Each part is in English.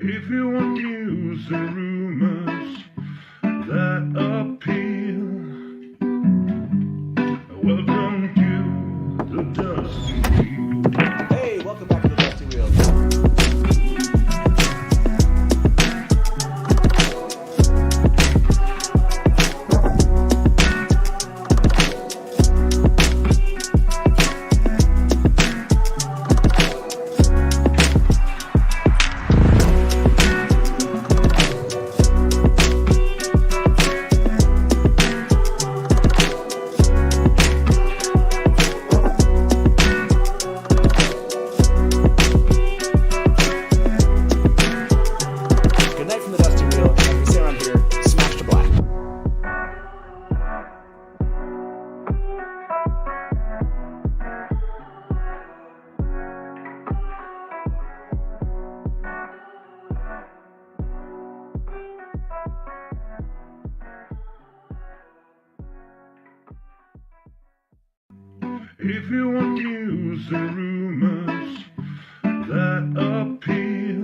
If you want news and rumors that appeal, welcome to the Dusty Wheel. Hey, welcome back to the Dusty Wheel. If you want news and rumors that appeal,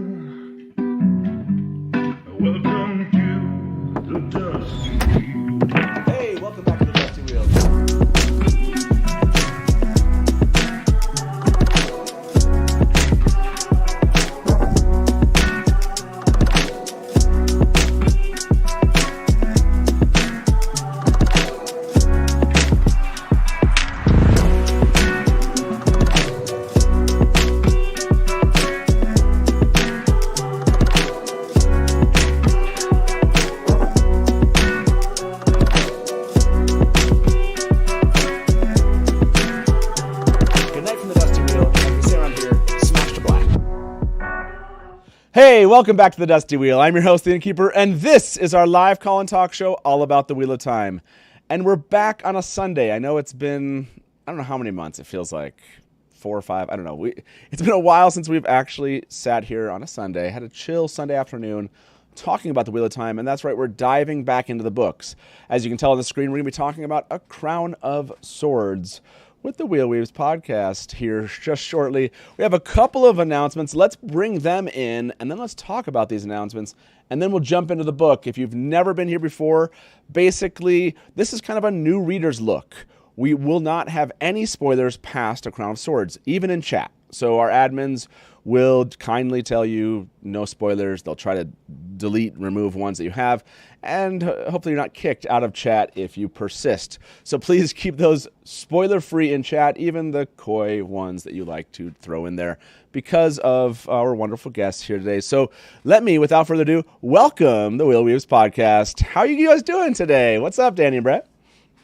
welcome to the Dusty Wheel. Hey, welcome back to the Dusty Wheel. Hey, welcome back to the Dusty Wheel. I'm your host, the Innkeeper, and this is our live call and talk show all about the Wheel of Time. And we're back on a Sunday. I know it's been, I don't know how many months. It feels like 4 or 5. I don't know. It's been a while since we've actually sat here on a Sunday, had a chill Sunday afternoon talking about the Wheel of Time. And that's right, we're diving back into the books. As you can tell on the screen, we're going to be talking about A Crown of Swords with the Wheel Weaves podcast here just shortly. We have a couple of announcements. Let's bring them in, and then let's talk about these announcements, and then we'll jump into the book. If you've never been here before, basically, this is kind of a new reader's look. We will not have any spoilers past A Crown of Swords, even in chat. So our admins will kindly tell you no spoilers. They'll try to delete, remove ones that you have, and hopefully you're not kicked out of chat if you persist. So please keep those spoiler-free in chat, even the coy ones that you like to throw in there, because of our wonderful guests here today. So let me, without further ado, welcome the Wheel Weaves podcast. How are you guys doing today? What's up, Dani and Brett?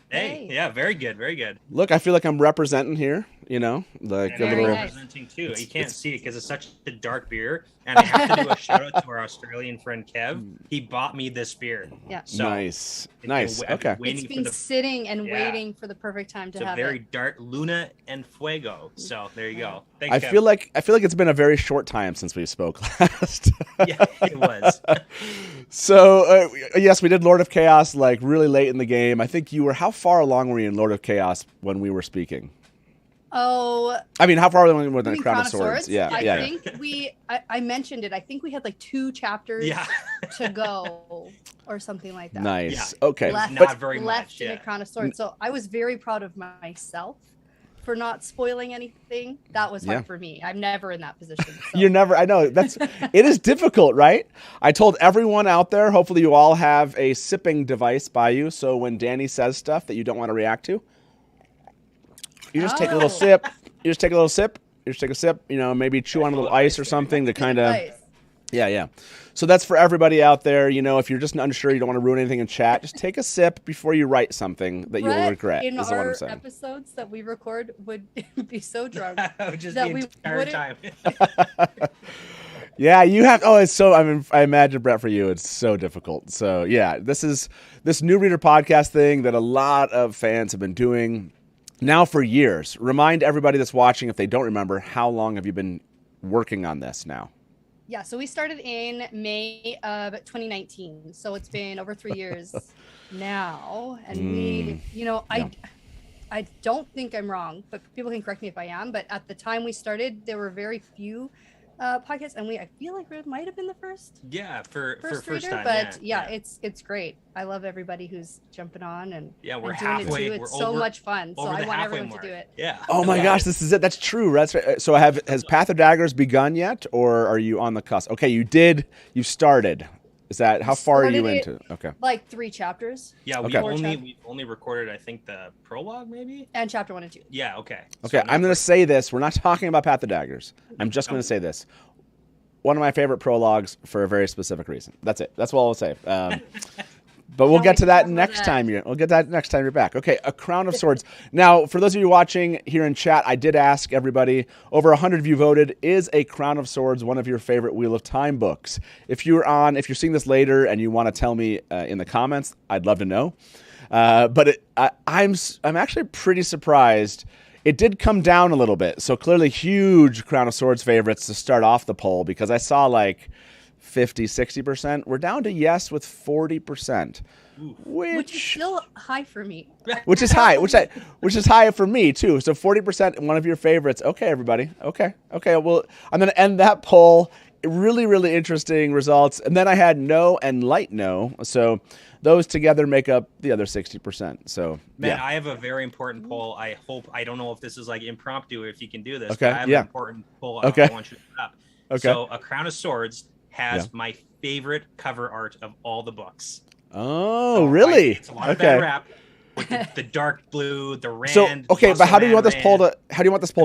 Hey, yeah, very good, very good. Look, I feel like I'm representing here, you know, like And a I'm little. representing too. You can't see it because it's such a dark beer. And I have to do a shout out to our Australian friend Kev. He bought me this beer. Yeah. So Nice. I've been Okay. waiting It's for been the sitting and Yeah. waiting for the perfect time to it's a have very it. dark Luna and Fuego. So there you go. Thanks, I Kev. feel like it's been a very short time since we spoke last. Yeah, it was. So yes, we did Lord of Chaos like really late in the game. I think you were. How far along were you in Lord of Chaos when we were speaking? Oh, I mean, how far along were you we in mean Crown of Swords? Yeah, I yeah. think I mentioned it. I think we had like 2 chapters Yeah. to go or something like that. Nice. Okay. Left, Not very left much. in Yeah. the Crown of Swords. So I was very proud of myself for not spoiling anything. That was hard Yeah. for me. I'm never in that position. So. You're never. I know it is difficult, right? I told everyone out there. Hopefully, you all have a sipping device by you, so when Dani says stuff that you don't want to react to, you just take a little Oh. sip. You just take a little sip. You just take a sip. You know, maybe chew on a little ice or something to kind of. Nice. Yeah. So that's for everybody out there. You know, if you're just unsure, you don't want to ruin anything in chat, just take a sip before you write something that you will Brett, regret. in Is what I'm our saying. episodes that we record would be so drunk. I would just That the we entire wouldn't- time. Yeah, you have. Oh, it's so. I mean, I imagine Brett, for you, it's so difficult. So yeah, this is this new reader podcast thing that a lot of fans have been doing now for years. Remind everybody that's watching, if they don't remember, how long have you been working on this now? Yeah, so we started in May of 2019. So it's been over 3 years now. And we, you know, Yeah. I don't think I'm wrong, but people can correct me if I am. But at the time we started, there were very few podcast, and I feel like we might have been the first Yeah, for first first reader, time. but yeah. it's great. I love everybody who's jumping on and Yeah, we're and doing halfway. it too. We're It's so over- much fun. So over I the want halfway everyone mark. to do it. Yeah. Oh my gosh, this is it. That's true. That's right. So has Path of Daggers begun yet, or are you on the cusp? Okay, you did. You started. Is that how far are you started it- into? Okay. Like 3 chapters Yeah, Okay. we've only recorded, I think, the prologue, maybe. and chapter 1 and 2. Yeah. Okay. Okay, So I'm going to say this. We're not talking about Path of Daggers. I'm just going to say this. One of my favorite prologues for a very specific reason. That's it. That's all I'll say. But we'll Can't get wait to to that talk about next that. time. We'll get that next time you're back. Okay, A Crown of Swords. Now, for those of you watching here in chat, I did ask everybody. Over 100 of you voted. Is A Crown of Swords one of your favorite Wheel of Time books? If you're seeing this later and you want to tell me in the comments, I'd love to know. But I'm actually pretty surprised. It did come down a little bit. So clearly huge Crown of Swords favorites to start off the poll, because I saw like 50, 60%. We're down to yes with 40%, Which is still high for me. which is high, which is high for me too. So 40%, one of your favorites. Okay, everybody. Okay. Well, I'm going to end that poll. Really, really interesting results. And then I had no and light no. So those together make up the other 60%. So Man, yeah. I have a very important poll. I don't know if this is like impromptu, if you can do this. Okay, But I have yeah. an important poll. Okay. I want you to put up. Okay. So, A Crown of Swords has Yeah. my favorite cover art of all the books. Oh, So, really? It's a lot of bad rap with the dark blue, the rand. So okay, but how do you want this poll Rand.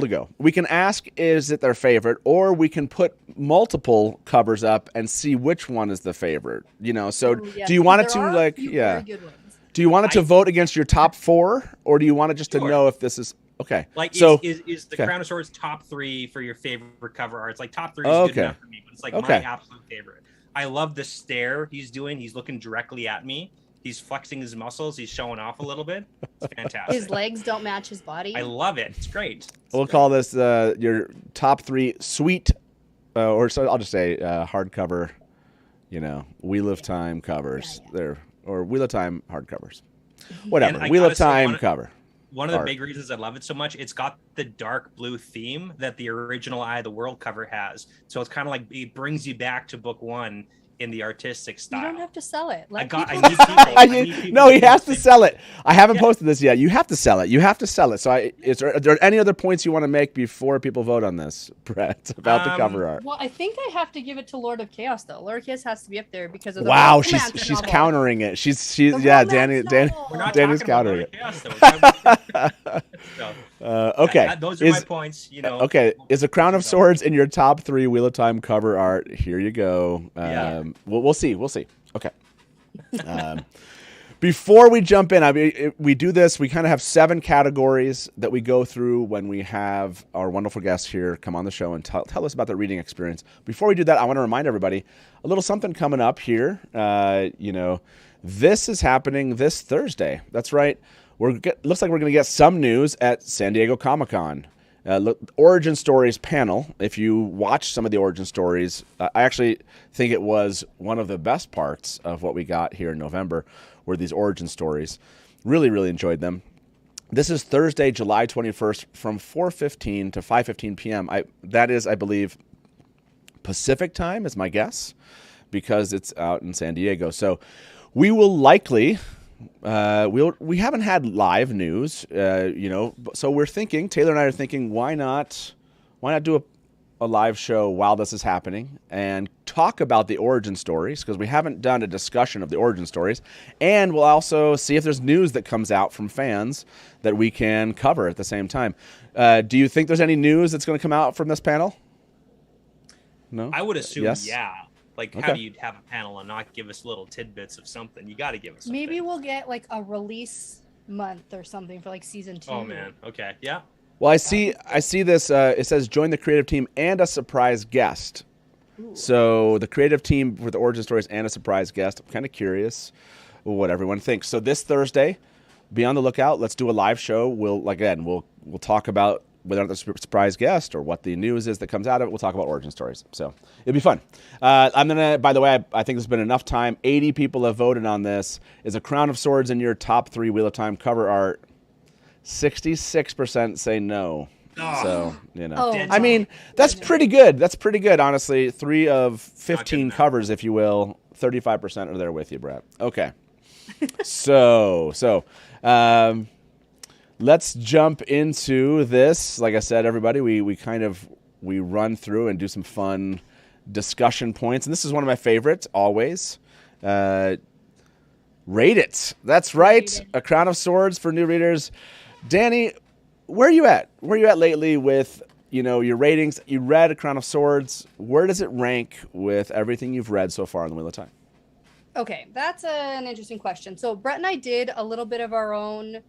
to go? We can ask, is it their favorite, or we can put multiple covers up and see which one is the favorite. So Ooh, yes, do you want it there to are a like few yeah? very good ones. Do you want it to vote against your top 4, or do you want it just to Sure. know if this is okay? Like, so is the okay. Crown of Swords top 3 for your favorite cover arts? Like, top 3 is Okay. good enough for me, but it's like Okay. my absolute favorite. I love the stare he's doing. He's looking directly at me. He's flexing his muscles. He's showing off a little bit. It's fantastic. His legs don't match his body. I love it. It's great. we'll call this your top 3 sweet, or so I'll just say hardcover, Wheel of Time covers. Yeah. There, or Wheel of Time hardcovers. Whatever. And I Wheel of gotta say, Time cover. One of the art. big reasons I love it so much, it's got the dark blue theme that the original Eye of the World cover has. So it's kind of like it brings you back to book 1 in the artistic You style. don't have to sell it. Let I people need decide. people. I need people No, he to has to say- sell it. I haven't Yeah. posted this yet. You have to sell it. You have to sell it. So, are there any other points you want to make before people vote on this, Brett, about the cover art? Well, I think I have to give it to Lord of Chaos though. Lord of Chaos has to be up there because of the Wow, romance she's novel. countering it. She's The yeah, romance Dani, novel. We're not Danny's talking about countering Lord it. of Chaos, though. We're talking about- So, Okay. those are my points. Okay, is A Crown of Swords in your top 3 Wheel of Time cover art? Here you go. Yeah. We'll see. Okay. Before we jump in, we do this. We kind of have 7 categories that we go through when we have our wonderful guests here come on the show and tell us about their reading experience. Before we do that, I want to remind everybody a little something coming up here. This is happening this Thursday. That's right. Looks like we're going to get some news at San Diego Comic-Con. Origin Stories panel. If you watch some of the Origin Stories, I actually think it was one of the best parts of what we got here in November were these Origin Stories. Really, really enjoyed them. This is Thursday, July 21st from 4:15 to 5:15 p.m. That is, I believe, Pacific time is my guess, because it's out in San Diego. So we will likely... we haven't had live news, so we're thinking, Taylor and I are thinking, why not do a live show while this is happening and talk about the origin stories, because we haven't done a discussion of the origin stories, and we'll also see if there's news that comes out from fans that we can cover at the same time. Do you think there's any news that's going to come out from this panel? No? I would assume, Yes? yeah. Like, Okay. how do you have a panel and not give us little tidbits of something? You got to give us something. Maybe we'll get like a release month or something for like season 2. Oh, man. Okay. Yeah. Well, I see this. It says join the creative team and a surprise guest. Ooh. So the creative team for the origin stories and a surprise guest. I'm kind of curious what everyone thinks. So this Thursday, be on the lookout. Let's do a live show. We'll talk about whether or not there's a surprise guest or what the news is that comes out of it. We'll talk about origin stories. So it'll be fun. I'm gonna. By the way, I think there's been enough time. 80 people have voted on this. Is A Crown of Swords in your top 3 Wheel of Time cover art? 66% say no. So, you know. Oh, Dead I mean, that's pretty good. That's pretty good, honestly. 3 of 15 enough. covers, if you will. 35% are there with you, Brett. Okay. So, let's jump into this. Like I said, everybody, we run through and do some fun discussion points. And this is one of my favorites, always. Rate it. That's right. A Crown of Swords for new readers. Dani, where are you at? Where are you at lately with, your ratings? You read A Crown of Swords. Where does it rank with everything you've read so far in the Wheel of Time? Okay, that's an interesting question. So Brett and I did a little bit of our own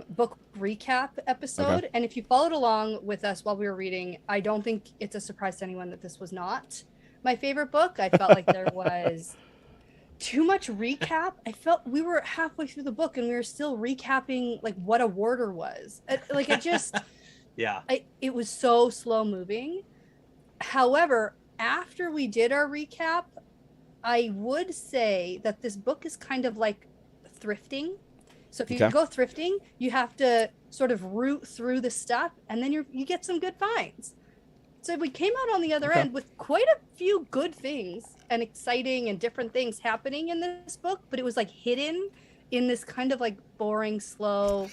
book recap episode. Okay. And if you followed along with us while we were reading, I don't think it's a surprise to anyone that this was not my favorite book. I felt like there was too much recap. I felt we were halfway through the book and we were still recapping like what a warder was. It just, Yeah. it was so slow moving. However, after we did our recap, I would say that this book is kind of like thrifting. So if you go thrifting, you have to sort of root through the stuff and then you get some good finds. So we came out on the other end with quite a few good things and exciting and different things happening in this book, but it was like hidden in this kind of like boring, slow,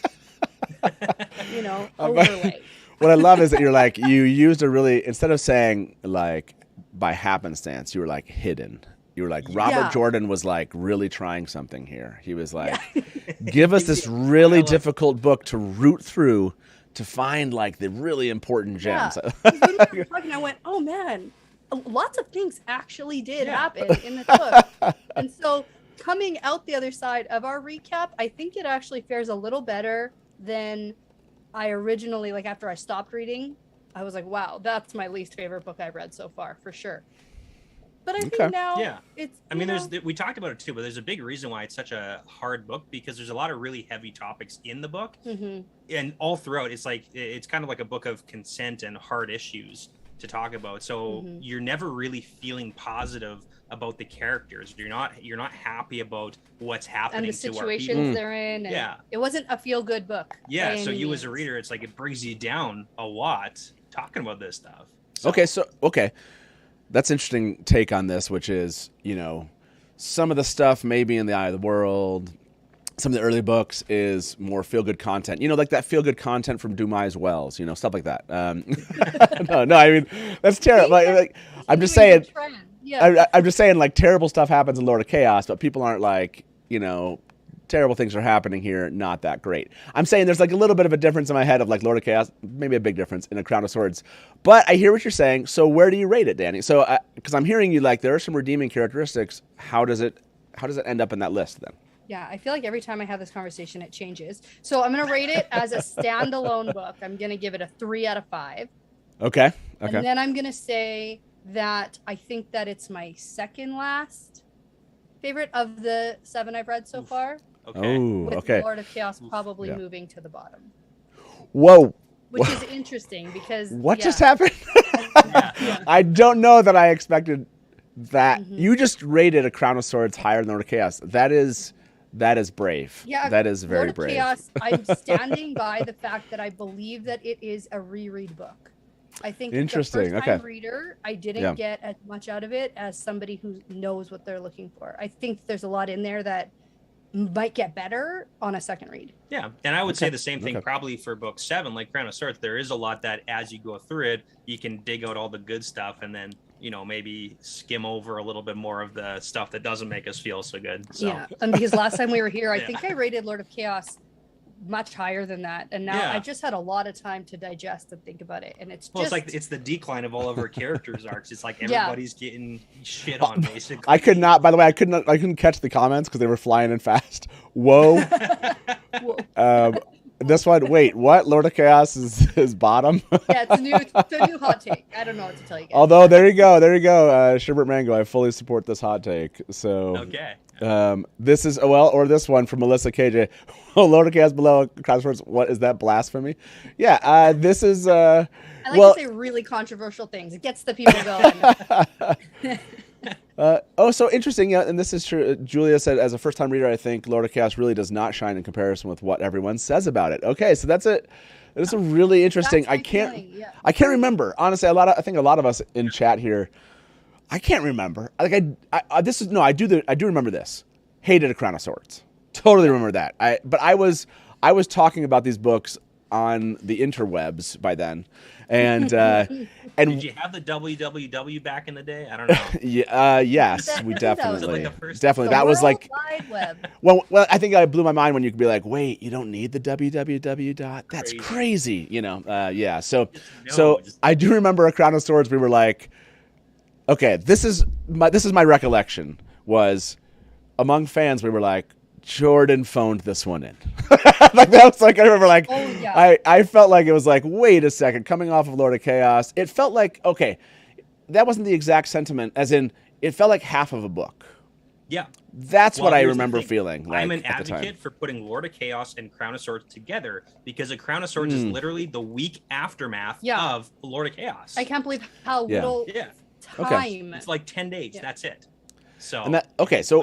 overlay. What I love is that you're like, you used a really, instead of saying like by happenstance, you were like hidden. You were like, Robert Jordan was like really trying something here. He was like, give us this really difficult book to root through to find like the really important gems. Yeah. When we were talking, I went, oh man, lots of things actually did happen in this book. And so coming out the other side of our recap, I think it actually fares a little better than I originally, like after I stopped reading, I was like, wow, that's my least favorite book I've read so far, for sure. But I think now it's, we talked about it too, but there's a big reason why it's such a hard book, because there's a lot of really heavy topics in the book. Mm-hmm. And all throughout, it's kind of like a book of consent and hard issues to talk about. So you're never really feeling positive about the characters. You're not happy about what's happening and the to our situations people. they're in. And it wasn't a feel good book. Yeah. So you as a reader, it's like it brings you down a lot talking about this stuff. Okay. That's an interesting take on this, which is, some of the stuff maybe in the Eye of the World, some of the early books is more feel-good content. Like that feel-good content from Dumas Wells, stuff like that. No, I mean, that's terrible. Like, I'm just saying, I'm just saying, like, terrible stuff happens in Lord of Chaos, but people aren't like, terrible things are happening here, not that great. I'm saying there's like a little bit of a difference in my head of like Lord of Chaos, maybe a big difference in A Crown of Swords. But I hear what you're saying. So where do you rate it, Dani? So because I'm hearing you like there are some redeeming characteristics. How does it end up in that list then? Yeah, I feel like every time I have this conversation, it changes. So I'm going to rate it as a standalone book. I'm going to give it a 3 out of 5. Okay. And then I'm going to say that I think that it's my second last favorite of the 7 I've read so far. Okay. Oh, with okay. Lord of Chaos probably moving to the bottom. Whoa. Which is interesting because what just happened? I don't know that I expected that. You just rated A Crown of Swords higher than Lord of Chaos. That is brave. Yeah, that is very Lord brave. of Chaos, I'm standing by the fact that I believe that it is a reread book. I think interesting. The first-time reader, I didn't get as much out of it as somebody who knows what they're looking for. I think there's a lot in there that might get better on a second read. Yeah, and I would say the same thing probably for book 7, like Crown of Swords. There is a lot that as you go through it, you can dig out all the good stuff and then, maybe skim over a little bit more of the stuff that doesn't make us feel so good. So. Yeah, and because last time we were here, I think I rated Lord of Chaos much higher than that, and now I just had a lot of time to digest and think about it, and it's it's the decline of all of our characters arcs. It's like everybody's getting shit on basically. I could not, by the way, I couldn't catch the comments because they were flying in fast. Whoa. This one, wait, what? Lord of Chaos is bottom? Yeah, it's a new hot take. I don't know what to tell you guys. Although there you go, Sherbert Mango, I fully support this hot take. So this is or this one from Melissa KJ. Lord of Chaos below Crown of Swords. What is that, blasphemy? Yeah, this is I like to say really controversial things. It gets the people going. So interesting. Yeah, and this is true. Julia said, as a first-time reader, I think Lord of Chaos really does not shine in comparison with what everyone says about it. Okay, so that's it. It's a really interesting. That's my feeling, yeah. I can't remember honestly. I think a lot of us in chat here, I can't remember. Like I do remember this. Hated A Crown of Swords. Totally remember that. But I was talking about these books on the interwebs by then, and Did you have the www back in the day? I don't know. yes, we definitely The that was like World Wide Web. well, I think I blew my mind when you could be like, wait, you don't need the www dot. That's crazy, you know. Yeah, so I do remember A Crown of Swords. We were like, okay, this is my recollection was among fans. We were like, Jordan phoned this one in. Like that was like I remember like I felt like it was like, wait a second, coming off of Lord of Chaos, it felt like okay, that wasn't the exact sentiment, as in it felt like half of a book. Yeah. That's what I remember feeling like. I'm an advocate for putting Lord of Chaos and Crown of Swords together because A Crown of Swords is literally the week aftermath of Lord of Chaos. I can't believe how little time. It's like 10 days. That's it. So and that, okay, so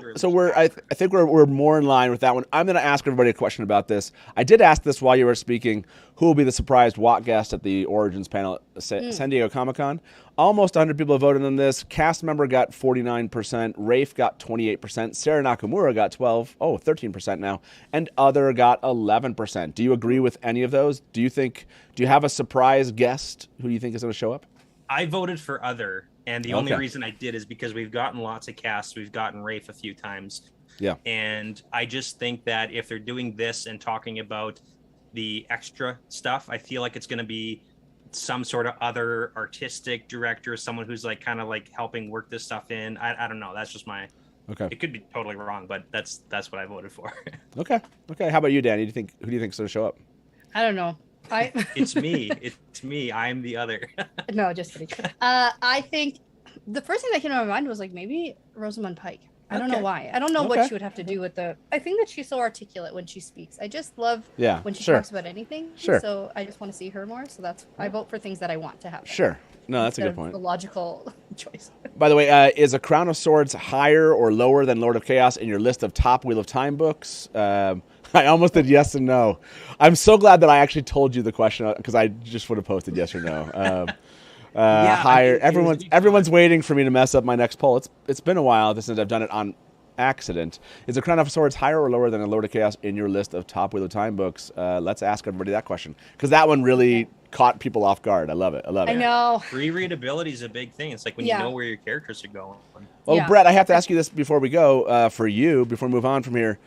I think we're more in line with that one. I'm going to ask everybody a question about this. I did ask this while you were speaking. Who will be the surprised WOT guest at the Origins panel at San Diego Comic-Con? Almost 100 people have voted on this. Cast member got 49%. Rafe got 28%. Sarah Nakamura got 13% now. And other got 11%. Do you agree with any of those? Do you have a surprise guest who you think is going to show up? I voted for other. And the only reason I did is because we've gotten lots of casts. We've gotten Rafe a few times. Yeah. And I just think that if they're doing this and talking about the extra stuff, I feel like it's going to be some sort of other artistic director, someone who's like kind of like helping work this stuff in. I don't know. That's just my... Okay. It could be totally wrong, but that's what I voted for. Okay. How about you, Dani? Who do you think's going to show up? I don't know. It's me. I'm the other. No, just kidding. I think the first thing that came to my mind was like maybe Rosamund Pike. I don't know why. I don't know what she would have to do with the. I think that she's so articulate when she speaks. I just love when she talks about anything. Sure. So I just want to see her more. So I vote for things that I want to happen. Sure. No, that's a good point. The logical choice. By the way, is A Crown of Swords higher or lower than Lord of Chaos in your list of top Wheel of Time books? I almost did yes and no. I'm so glad that I actually told you the question because I just would have posted yes or no. Higher. Everyone's waiting for me to mess up my next poll. It's been a while since I've done it on accident. Is A Crown of Swords higher or lower than a Lord of Chaos in your list of top Wheel of Time books? Let's ask everybody that question because that one really caught people off guard. I love it. I know. Rereadability is a big thing. It's like when you know where your characters are going. Well, Brett, I have to ask you this before we go. For you, before we move on from here.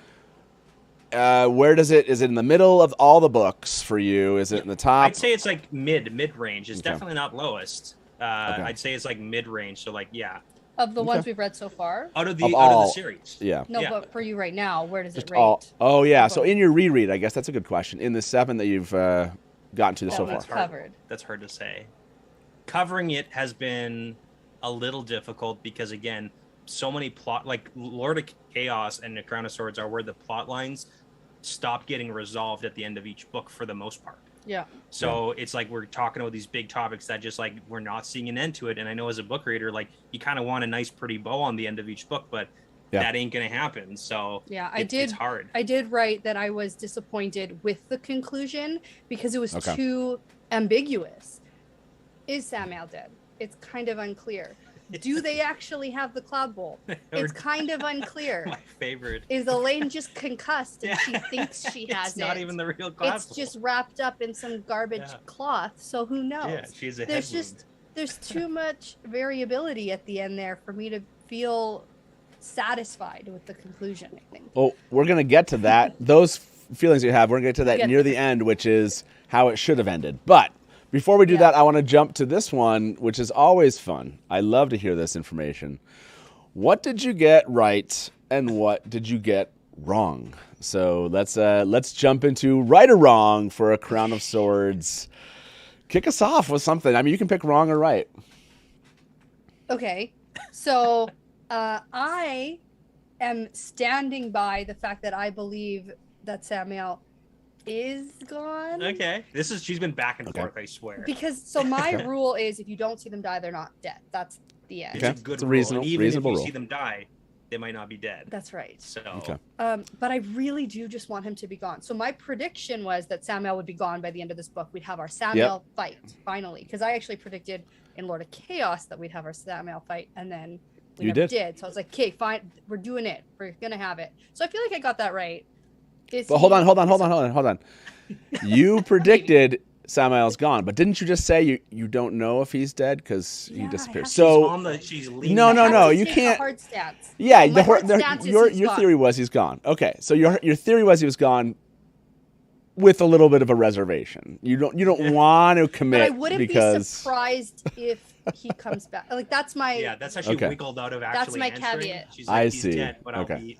Where does it? Is it in the middle of all the books for you? Is it in the top? I'd say it's like mid range. It's definitely not lowest. I'd say it's like mid range. So like of the ones we've read so far. Out of the series. Yeah. No, but for you right now, where does it rate? Oh yeah. So in your reread, I guess that's a good question. In the 7 that you've gotten to so far. That's hard to say. Covering it has been a little difficult because again, so many plot like Lord of Chaos and The Crown of Swords are where the plot lines stop getting resolved at the end of each book for the most part. Yeah. So it's like we're talking about these big topics that just like we're not seeing an end to it. And I know as a book reader, like you kind of want a nice pretty bow on the end of each book, but that ain't gonna happen. So it's hard. I did write that I was disappointed with the conclusion because it was too ambiguous. Is Samael dead? It's kind of unclear. Do they actually have the Cloud Bolt? It's kind of unclear. My favorite. Is Elaine just concussed and she thinks she has it's not even the real Cloud It's just wrapped up in some garbage cloth, so who knows? Yeah, she's a There's too much variability at the end there for me to feel satisfied with the conclusion, I think. Well, we're going to get to that. Those feelings you have, we're going to get to that near the end, which is how it should have ended. But before we do that, I want to jump to this one, which is always fun. I love to hear this information. What did you get right and what did you get wrong? So let's jump into right or wrong for A Crown of Swords. Kick us off with something. I mean, you can pick wrong or right. Okay. So I am standing by the fact that I believe that Samael is gone. Okay. She's been back and forth, I swear. Because my rule is if you don't see them die, they're not dead. That's the end. Okay. It's a good rule. Even if you rule. see them die, they might not be dead. That's right. So, Okay. But I really do just want him to be gone. So my prediction was that Samael would be gone by the end of this book. We'd have our Samael fight finally, because I actually predicted in Lord of Chaos that we'd have our Samael fight, and then we never did. So I was like, okay, fine, we're doing it. We're gonna have it. So I feel like I got that right. But hold on. You predicted Samael's gone, but didn't you just say you don't know if he's dead because he disappeared? So she's leaning. No, you can't. Hard stance. Yeah, Your your theory was he's gone. Okay, so your theory was he was gone with a little bit of a reservation. You don't want to commit. But I wouldn't be surprised if he comes back. Like that's my. Yeah, that's how she wiggled out of actually. That's my caveat. She's like, I he's see. Dead, but Okay.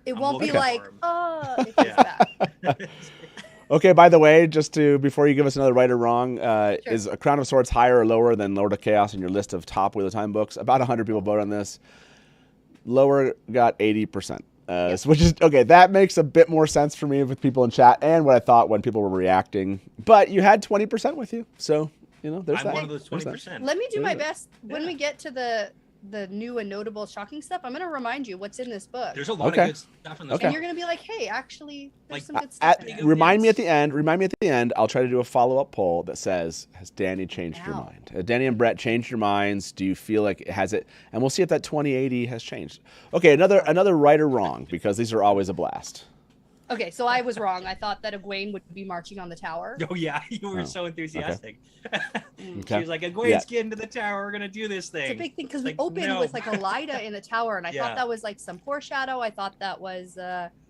It won't be like, oh, if he's back. Okay, by the way, before you give us another right or wrong, is A Crown of Swords higher or lower than Lord of Chaos in your list of top Wheel of Time books? About 100 people vote on this. Lower got 80%. Which is, okay, that makes a bit more sense for me with people in chat and what I thought when people were reacting. But you had 20% with you, so, there's I'm that. one of those 20%. Let me do my best. When we get to the new and notable shocking stuff, I'm going to remind you what's in this book. There's a lot of good stuff in this book. And you're going to be like, hey, actually, there's some good stuff in there. Remind me at the end. I'll try to do a follow-up poll that says, has Dani changed your mind? Dani and Brett changed your minds? Do you feel like it has it? And we'll see if that 2080 has changed. Okay, another right or wrong, because these are always a blast. Okay, so I was wrong. I thought that Egwene would be marching on the tower. Oh yeah, you were so enthusiastic. Okay. She was like, "Egwene's get into the tower. We're gonna do this thing." It's a big thing because we opened with like Elida in the tower, and I thought that was like some foreshadow. I thought that was.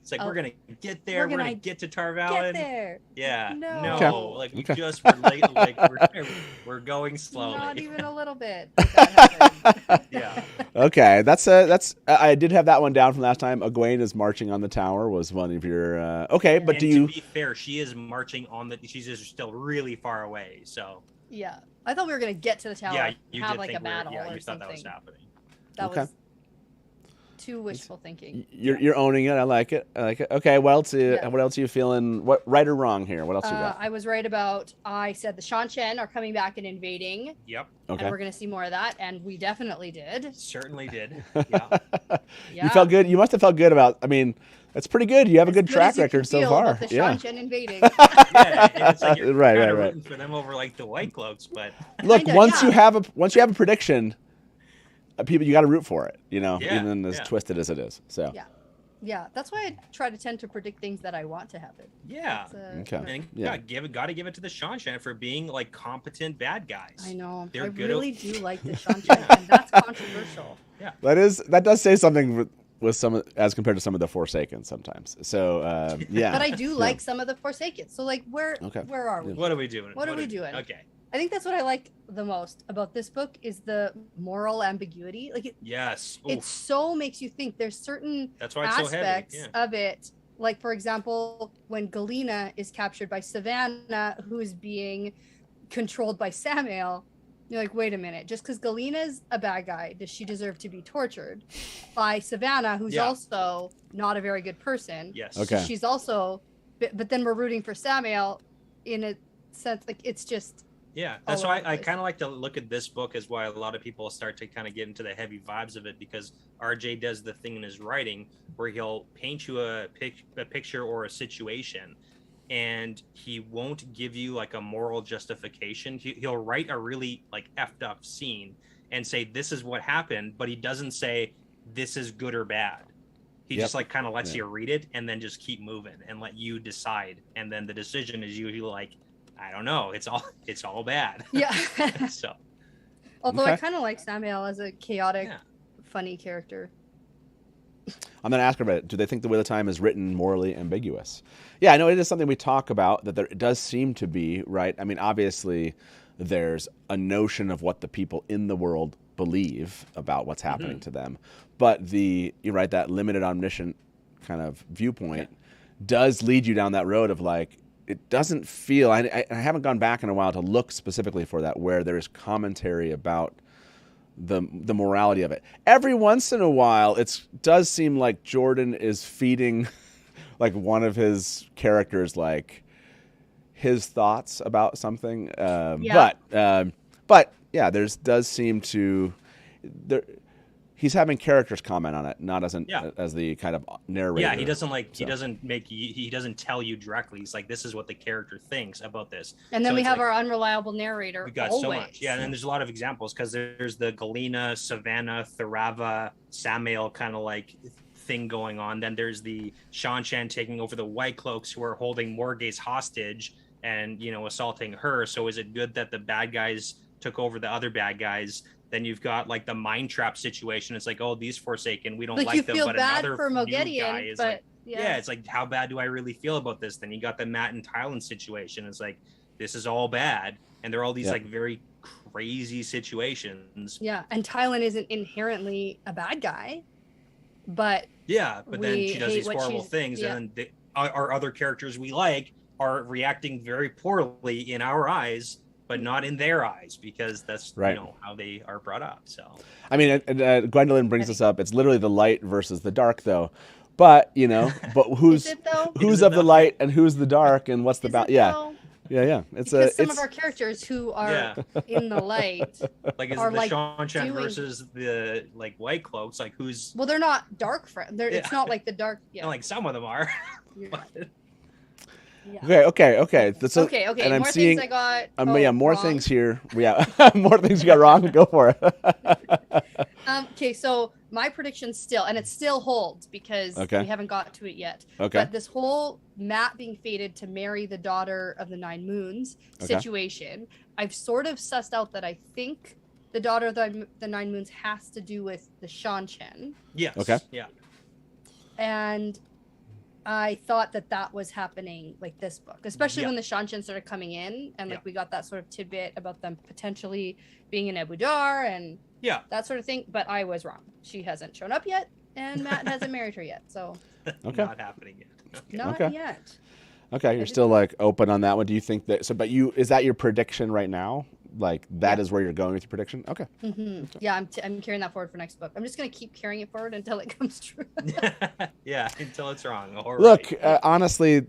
It's like we're gonna get there. We're gonna get to Tarvalin. Get there. Yeah. No. Okay. Like we just were late. Like we're going slowly. Not even a little bit. Yeah. Okay, I did have that one down from last time. Egwene is marching on the tower was one of your okay, but and do you? To be fair, she is marching on the. She's just still really far away. So. Yeah, I thought we were gonna get to the tower. Yeah, you have did like think a battle. you or thought something. that was happening. That was too wishful thinking. You're owning it. I like it. Okay, what else are you feeling? What right or wrong here? What else you got? I was right about. I said the Shan-Chen are coming back and invading. Yep. Okay. And we're gonna see more of that, and we definitely did. Certainly did. Yeah. You felt good. You must have felt good about. I mean, that's pretty good. You have a good track record so far. About the Shan-Chen invading. Yeah, and it's like you're right. rooting for them over like the White Cloaks, but look, once you have a prediction, people you got to root for it. Even as twisted as it is. So. Yeah, that's why I try to tend to predict things that I want to happen. Yeah. Okay. And got to give it to the Shan-Chen for being like competent bad guys. I know. They're I good really do like the Shan-Chen, and that's controversial. Yeah. That does say something with some as compared to some of the Forsaken sometimes. So yeah. But I do like some of the Forsaken. So like where are we? What are we doing? What are we doing? Okay. I think that's what I like the most about this book is the moral ambiguity. Like it so makes you think. There's certain aspects of it. Like for example, when Galena is captured by Savannah, who is being controlled by Samael, you're like, wait a minute, just because Galena's a bad guy, does she deserve to be tortured by Savannah, who's also not a very good person? Yes. Okay. So she's also, but then we're rooting for Samael in a sense, like it's just. Yeah, that's why I kind of like to look at this book as why a lot of people start to kind of get into the heavy vibes of it, because RJ does the thing in his writing where he'll paint you a picture or a situation, and he won't give you like a moral justification. He'll write a really like effed up scene and say this is what happened, but he doesn't say this is good or bad. He just like kind of lets you read it and then just keep moving and let you decide, and then the decision is usually like, I don't know. It's all bad. Yeah. So. Although I kind of like Samael as a chaotic, funny character. I'm going to ask her about it. Do they think the Wheel of Time is written morally ambiguous? Yeah, I know it is something we talk about, that it does seem to be, right? I mean, obviously, there's a notion of what the people in the world believe about what's happening to them. But you're right, that limited omniscient kind of viewpoint does lead you down that road of like, it doesn't feel, I haven't gone back in a while to look specifically for that, where there's commentary about the morality of it. Every once in a while, it does seem like Jordan is feeding like one of his characters like his thoughts about something. But yeah, does seem to he's having characters comment on it, not as Yeah. as the kind of narrator. Yeah, he doesn't So. he doesn't tell you directly. He's like, this is what the character thinks about this. And then So we it's have like, our unreliable narrator. we got always. so much. Yeah, and then there's a lot of examples because there's the Galena, Savannah, Tharava, Samael kind of like thing going on. Then there's the Shan taking over the White Cloaks who are holding Morgaze hostage and, you know, assaulting her. So is it good that the bad guys took over the other bad guys? Then you've got like the mind trap situation. It's like, oh, these Forsaken, we don't Like, like you them, feel but bad another for new Mogedion, guy is but like, yeah, it's like, how bad do I really feel about this? Then you got the Matt and Tylan situation. It's like, this is all bad, and there are all these like very crazy situations. Yeah, and Tylan isn't inherently a bad guy, but Yeah, but then we she does hate these what horrible she's- things, yeah. and then our other characters we like are reacting very poorly in our eyes, but not in their eyes, because that's Right. you know how they are brought up. So I mean, Gwendolyn brings this up. It's literally the light versus the dark, though. But you know, but who's is it though? who's Is it of the though? light and who's the dark, and what's the Is balance? it Yeah, though? yeah. It's Because some it's of our characters who are yeah, in the light, like is are, it the like, Shan doing- versus the like White Cloaks? Like who's well, they're not dark friends. It's Yeah. not like the dark. you Yeah. know, like some of them are. yeah. But yeah. okay. So, Okay. and I'm more seeing, things I got. yeah, more wrong. things here. Yeah, more things you got wrong. Go for it. Okay, so my prediction still, and it still holds because Okay. we haven't got to it yet. Okay. But this whole Matt being fated to marry the daughter of the Nine Moons Okay. situation, I've sort of sussed out that I think the daughter of the Nine Moons has to do with the Shan. yes, Okay. yeah, And I thought that was happening like this book, especially Yeah. when the Shan started coming in, and like Yeah. we got that sort of tidbit about them potentially being in Abu Dar and yeah. that sort of thing. But I was wrong. She hasn't shown up yet, and Matt hasn't married her yet. So Okay. Not happening yet. Okay. not Okay. yet. Okay, you're still like open on that one. Do you think that? So, but is that your prediction right now? Like that is where you're going with your prediction? Okay. Yeah, I'm carrying that forward for next book. I'm just gonna keep carrying it forward until it comes true. Yeah, until it's wrong. All Look, right. honestly,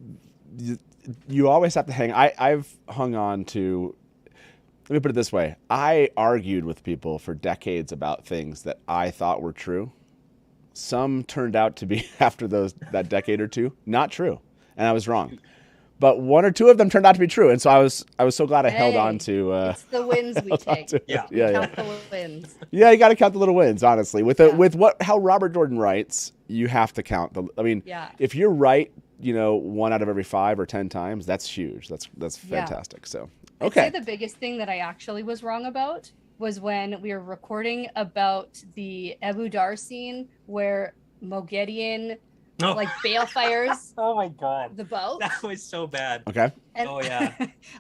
you always have to hang. I've hung on to. Let me put it this way: I argued with people for decades about things that I thought were true. Some turned out to be after that decade or two not true, and I was wrong. But one or two of them turned out to be true, and so I was so glad I held Hey, on to. It's the wins we take. Yeah. yeah. Count the wins. Yeah, you got to count the little wins. Honestly, with how Robert Jordan writes, you have to count the. I mean, Yeah. if you're right, 1 out of every 5 or 10 times, that's huge. That's Yeah. fantastic. So I'd say okay, the biggest thing that I actually was wrong about was when we were recording about the Abu Dar scene where Mogedion Oh. like balefires Oh my god, the boat. that was so bad. okay, And Oh, yeah.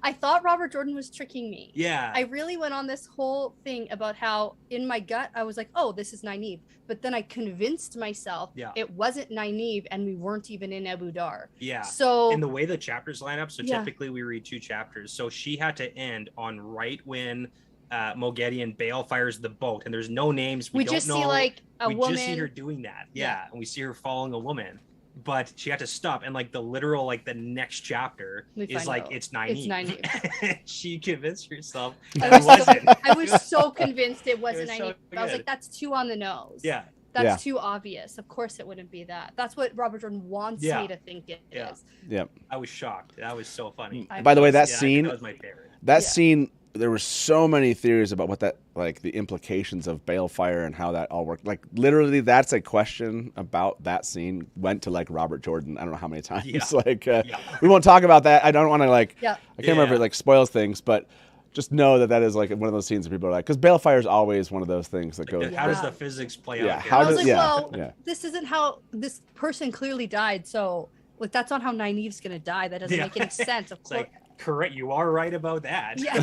I thought Robert Jordan was tricking me. Yeah, I really went on this whole thing about how in my gut I was like, oh, this is Nynaeve. But then I convinced myself Yeah. it wasn't Nynaeve and we weren't even in Abu Dar. yeah. So And the way the chapters line up, so Yeah. typically we read 2 chapters. So she had to end on right when Mogedion balefires the boat, and there's no names. we don't just know. see like a we woman. just see her doing that. Yeah. Yeah. And we see her following a woman. But she had to stop, and like the literal, like the next chapter We is find like out it's Nynaeve. it's Nynaeve. She convinced herself I that it was, so, wasn't. I was so convinced it wasn't was so Nynaeve. I was good. like, that's too on the nose. Yeah, That's Yeah. too obvious. Of course it wouldn't be that. That's what Robert Jordan wants Yeah. me to think it is. Yeah. yeah. I was shocked. That was so funny. By the way, that Yeah, I think scene, that was my favorite. that Yeah. scene, there were so many theories about what that, like the implications of balefire and how that all worked. Like literally, that's a question about that scene went to like Robert Jordan. I don't know how many times. Yeah. Like Yeah. we won't talk about that. I don't want to like. Yeah. I can't remember if Yeah. it like spoils things, but just know that is like one of those scenes that people are like, because balefire is always one of those things that goes. How does Yeah. the physics play Yeah, out? how I was does- like, yeah, well, yeah. this isn't how this person clearly died. So like that's not how Nynaeve's gonna die. That doesn't Yeah. make any sense. Of It's course. like, correct. You are right about that. Yeah.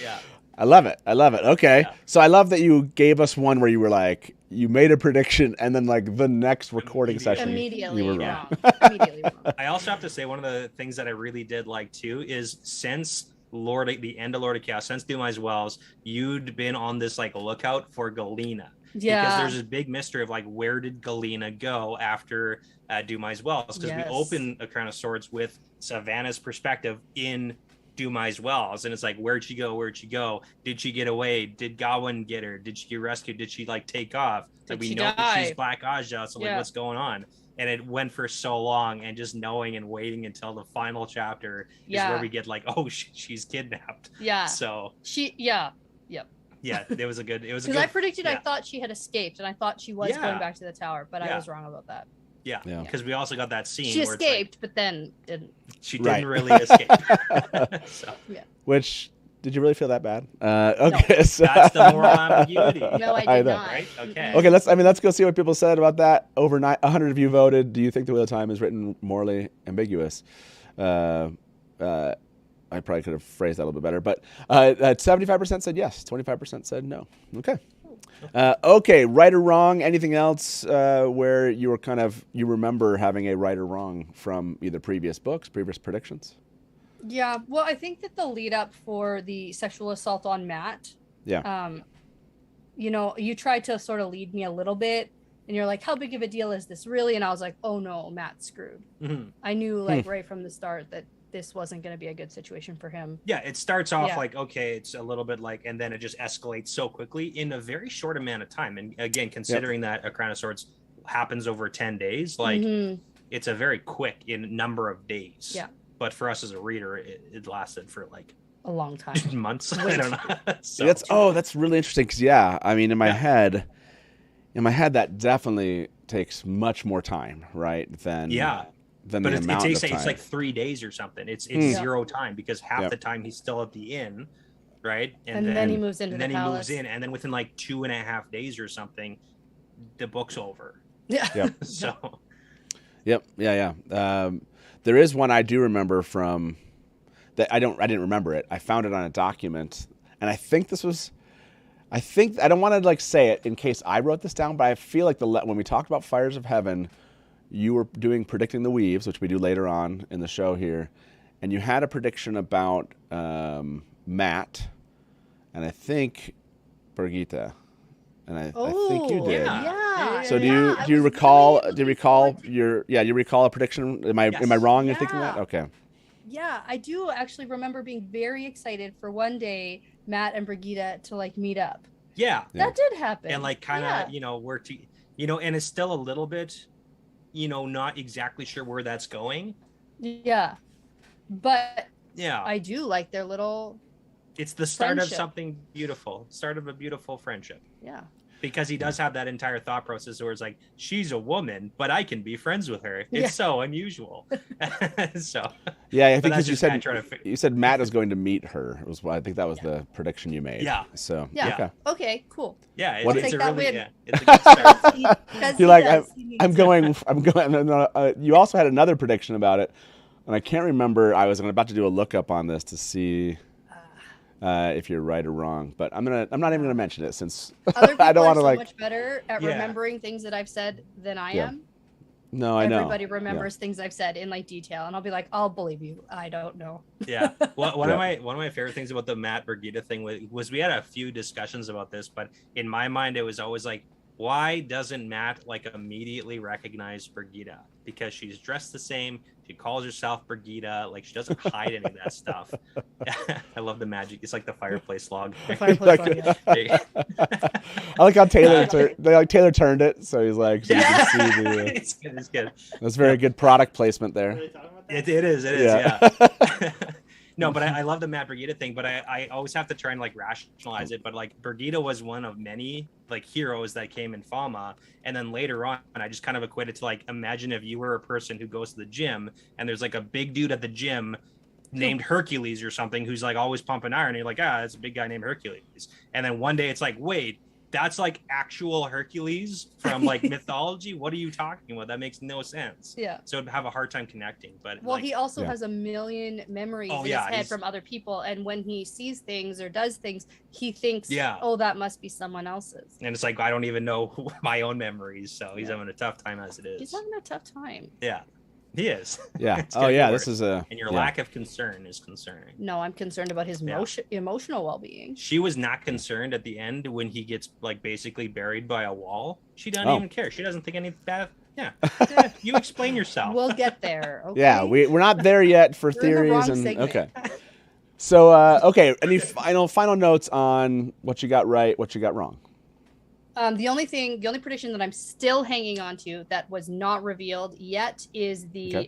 Yeah. I love it. I love it. Okay. Yeah. So I love that you gave us one where you were like, you made a prediction and then like the next recording session, Immediately you were wrong. wrong. Immediately wrong. I also have to say one of the things that I really did like too is since the end of Lord of Chaos, since Dumai's Wells, you'd been on this like lookout for Galena. Because Yeah. there's this big mystery of like where did Galena go after Dumai's Wells? Because Yes. we open A Crown of Swords with Savannah's perspective in Dumai's wells, and it's like, where'd she go? Where'd she go? Did she get away? Did Gawain get her? Did she get rescued? Did she like take off? Like, Did we she know die? she's Black Aja, so like, what's going on? And it went for so long, and just knowing and waiting until the final chapter is where we get like, oh, she's kidnapped. Yeah. So Yep. yeah, it was a good. Because I predicted, I thought she had escaped, and I thought she was going back to the tower, but I was wrong about that. Yeah, because we also got that scene. She where escaped, it's like, but then didn't. She didn't really escape. So. Yeah. Which, did you really feel that bad? Okay, no. so That's the moral ambiguity. No, I did not. Right? Okay. Okay, let's go see what people said about that. Over 100 of you voted. Do you think The Wheel of Time is written morally ambiguous? I probably could have phrased that a little bit better, but 75% said yes, 25% said no. Okay. Okay, right or wrong, anything else where you remember having a right or wrong from either previous books, previous predictions? Yeah, well, I think that the lead up for the sexual assault on Matt, you tried to sort of lead me a little bit, and you're like, how big of a deal is this really? And I was like, oh no, Matt's screwed. Mm-hmm. I knew right from the start that this wasn't going to be a good situation for him. Yeah, it starts off like, okay, it's a little bit like, and then it just escalates so quickly in a very short amount of time. And again, considering that A Crown of Swords happens over 10 days, like it's a very quick in number of days. Yeah. But for us as a reader, it lasted for like a long time. Months. I don't know. So, that's really interesting because I mean, in my head, that definitely takes much more time, right? Than but it takes it's like 3 days or something. It's zero time because half the time he's still at the inn, right? And then he moves into and the then palace. he moves in, and then within like 2.5 days or something, the book's over. Yeah. So. Yep. Yeah. There is one I do remember from that I didn't remember it. I found it on a document, and I think I don't want to like say it in case I wrote this down, but I feel like when we talked about Fires of Heaven, you were doing Predicting the Weaves, which we do later on in the show here, and you had a prediction about Matt, and I think Birgitta, and I think you did. Yeah. So do you recall? Do you recall you recall a prediction? Am I wrong in thinking that? Okay. Yeah, I do actually remember being very excited for one day Matt and Birgitta to like meet up. Yeah. That did happen. And like kind of work to and it's still a little bit not exactly sure where that's going. Yeah. But yeah, I do like their little it's the start friendship. of something beautiful, start of a beautiful friendship. Yeah. Because he does have that entire thought process where it's like, she's a woman, but I can be friends with her. It's so unusual. So yeah, I think you said Matt is going to meet her. I think that was the prediction you made. Yeah. So Okay, cool. Yeah, it's a really it's a good start. You're like, I'm going. You also had another prediction about it, and I can't remember. I was about to do a lookup on this to see if you're right or wrong, but I'm not even gonna mention it since other people I don't want to so much better at remembering things that I've said than I am. No, I know. Everybody remembers things I've said in like detail, and I'll be like, I'll believe you. I don't know. Yeah. Well, one of my favorite things about the Matt Birgitta thing was we had a few discussions about this, but in my mind it was always like, why doesn't Matt like immediately recognize Birgitta? Because she's dressed the same. She calls herself Birgitta. Like she doesn't hide any of that stuff. I love the magic. It's like the fireplace log. The fireplace log, yeah. I like how Taylor turned it, so he's like, so you can see the. It's good. That's very good product placement there. It is. Yeah. No, but I love the Matt Birgitta thing, but I always have to try and like rationalize it. But like Birgitta was one of many like heroes that came in Fama, and then later on, I just kind of equated to like, imagine if you were a person who goes to the gym and there's like a big dude at the gym named Hercules or something who's like always pumping iron. And you're like, it's a big guy named Hercules. And then one day it's like, wait, that's like actual Hercules from like mythology. What are you talking about? That makes no sense. Yeah. So I'd have a hard time connecting. But he also has a million memories in his head from other people, and when he sees things or does things, he thinks, oh, that must be someone else's. And it's like, I don't even know my own memories, so he's having a tough time as it is. He's having a tough time. Yeah. He is. Yeah. This is a. And your lack of concern is concerning. No, I'm concerned about his emotional well-being. She was not concerned at the end when he gets like basically buried by a wall. She doesn't even care. She doesn't think any bad. Yeah. You explain yourself. We'll get there. Okay? Yeah, we're not there yet for theories and segment. okay. So, okay, any final notes on what you got right, what you got wrong? The only prediction that I'm still hanging on to that was not revealed yet is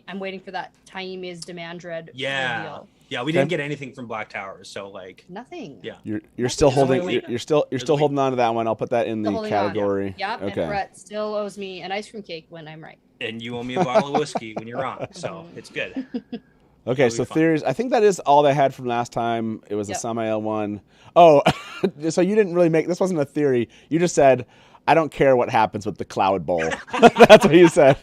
I'm waiting for that Time is Demandred reveal. Yeah, we didn't get anything from Black Towers, so like nothing. Yeah. You're still holding you're still holding on to that one. I'll put that in the category. Yeah. Okay. And Brett still owes me an ice cream cake when I'm right. And you owe me a bottle of whiskey when you're wrong, so it's good. Okay, so theories. I think that is all they had from last time. It was a Samael one. Oh, so you didn't really this wasn't a theory. You just said, I don't care what happens with the Cloud Bowl. That's what you said.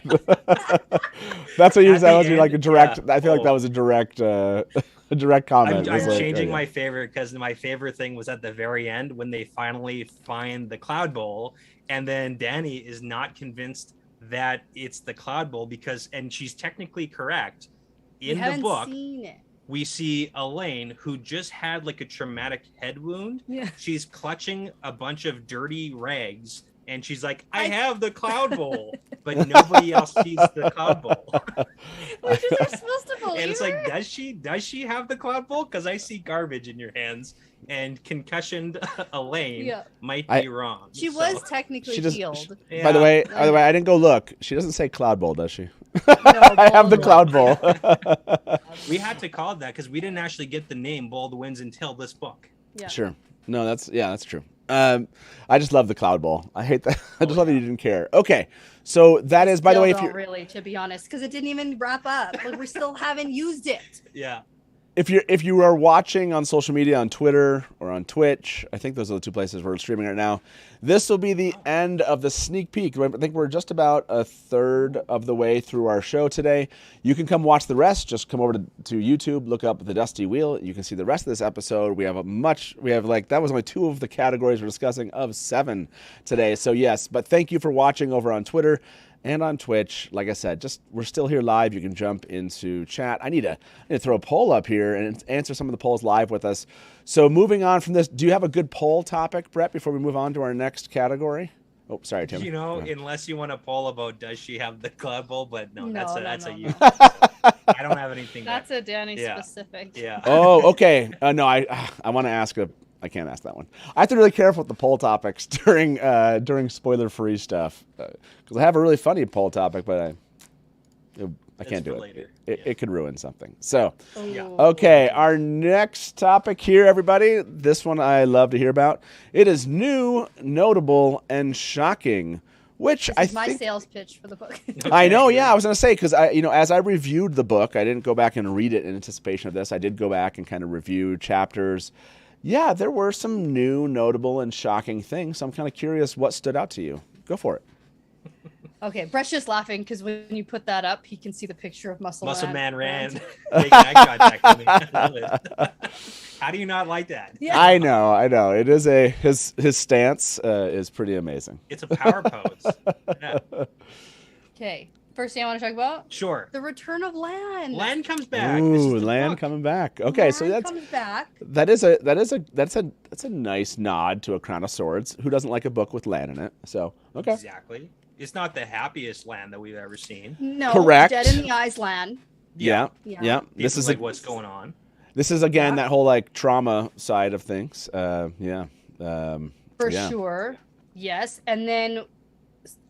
That's what you said. That was like a direct. I feel like that was a direct comment. I'm changing my favorite because my favorite thing was at the very end when they finally find the Cloud Bowl, and then Dani is not convinced that it's the Cloud Bowl and she's technically correct. In the book, we see Elaine, who just had like a traumatic head wound. Yeah. She's clutching a bunch of dirty rags, and she's like, I have the Cloud Bowl, but nobody else sees the Cloud Bowl. Which is supposed to believe. And it's like, does she have the Cloud Bowl? Because I see garbage in your hands, and concussioned Elaine might be wrong. She was technically healed. By the way, I didn't go look. She doesn't say Cloud Bowl, does she? I have the Cloud Bowl. We had to call it that because we didn't actually get the name Bowl of the Winds until this book. Yeah. Sure. No, that's true. I just love the Cloud Bowl. I hate that. I just love that you didn't care. Okay, so that is, by the way, if you're really, to be honest, because it didn't even wrap up. Like, we still haven't used it. Yeah. If you are watching on social media, on Twitter or on Twitch, I think those are the two places we're streaming right now. This will be the end of the sneak peek. I think we're just about a third of the way through our show today. You can come watch the rest. Just come over to YouTube, look up the Dusty Wheel. You can see the rest of this episode. That was only 2 of the categories we're discussing of 7 today. So yes, but thank you for watching over on Twitter and on Twitch. Like I said, we're still here live. You can jump into chat. I need to throw a poll up here and answer some of the polls live with us. So moving on from this, do you have a good poll topic, Brett, before we move on to our next category? Oh, sorry, Tim. Unless you want a poll about does she have the Cloud Bowl, but that's a you. I don't have anything. That's a Dani specific. Yeah. Oh, okay. No, I want to ask I can't ask that one. I have to be really careful with the poll topics during spoiler-free stuff because I have a really funny poll topic, but I can't do it. It could ruin something. So, okay, our next topic here, everybody. This one I love to hear about. It is new, notable, and shocking. Which this I is my think, sales pitch for the book. I know, yeah. I was going to say, because as I reviewed the book, I didn't go back and read it in anticipation of this. I did go back and kind of review chapters. Yeah, there were some new, notable, and shocking things. So I'm kind of curious what stood out to you. Go for it. Okay, Brett's just laughing because when you put that up, he can see the picture of Muscle Man Rand. Making eye contact with me. I love it. How do you not like that? Yeah. I know. It is his stance is pretty amazing. It's a power pose. Yeah. Okay, first thing I want to talk about. Sure. The return of Lan. Lan comes back. Ooh, Lan coming back. Okay, so Lan comes back. That's a nice nod to A Crown of Swords. Who doesn't like a book with Lan in it? So okay. Exactly. It's not the happiest Lan that we've ever seen. No. Correct. Dead in the eyes Lan. Yeah. This is like what's going on. This is again that whole like trauma side of things. For sure. Yes, and then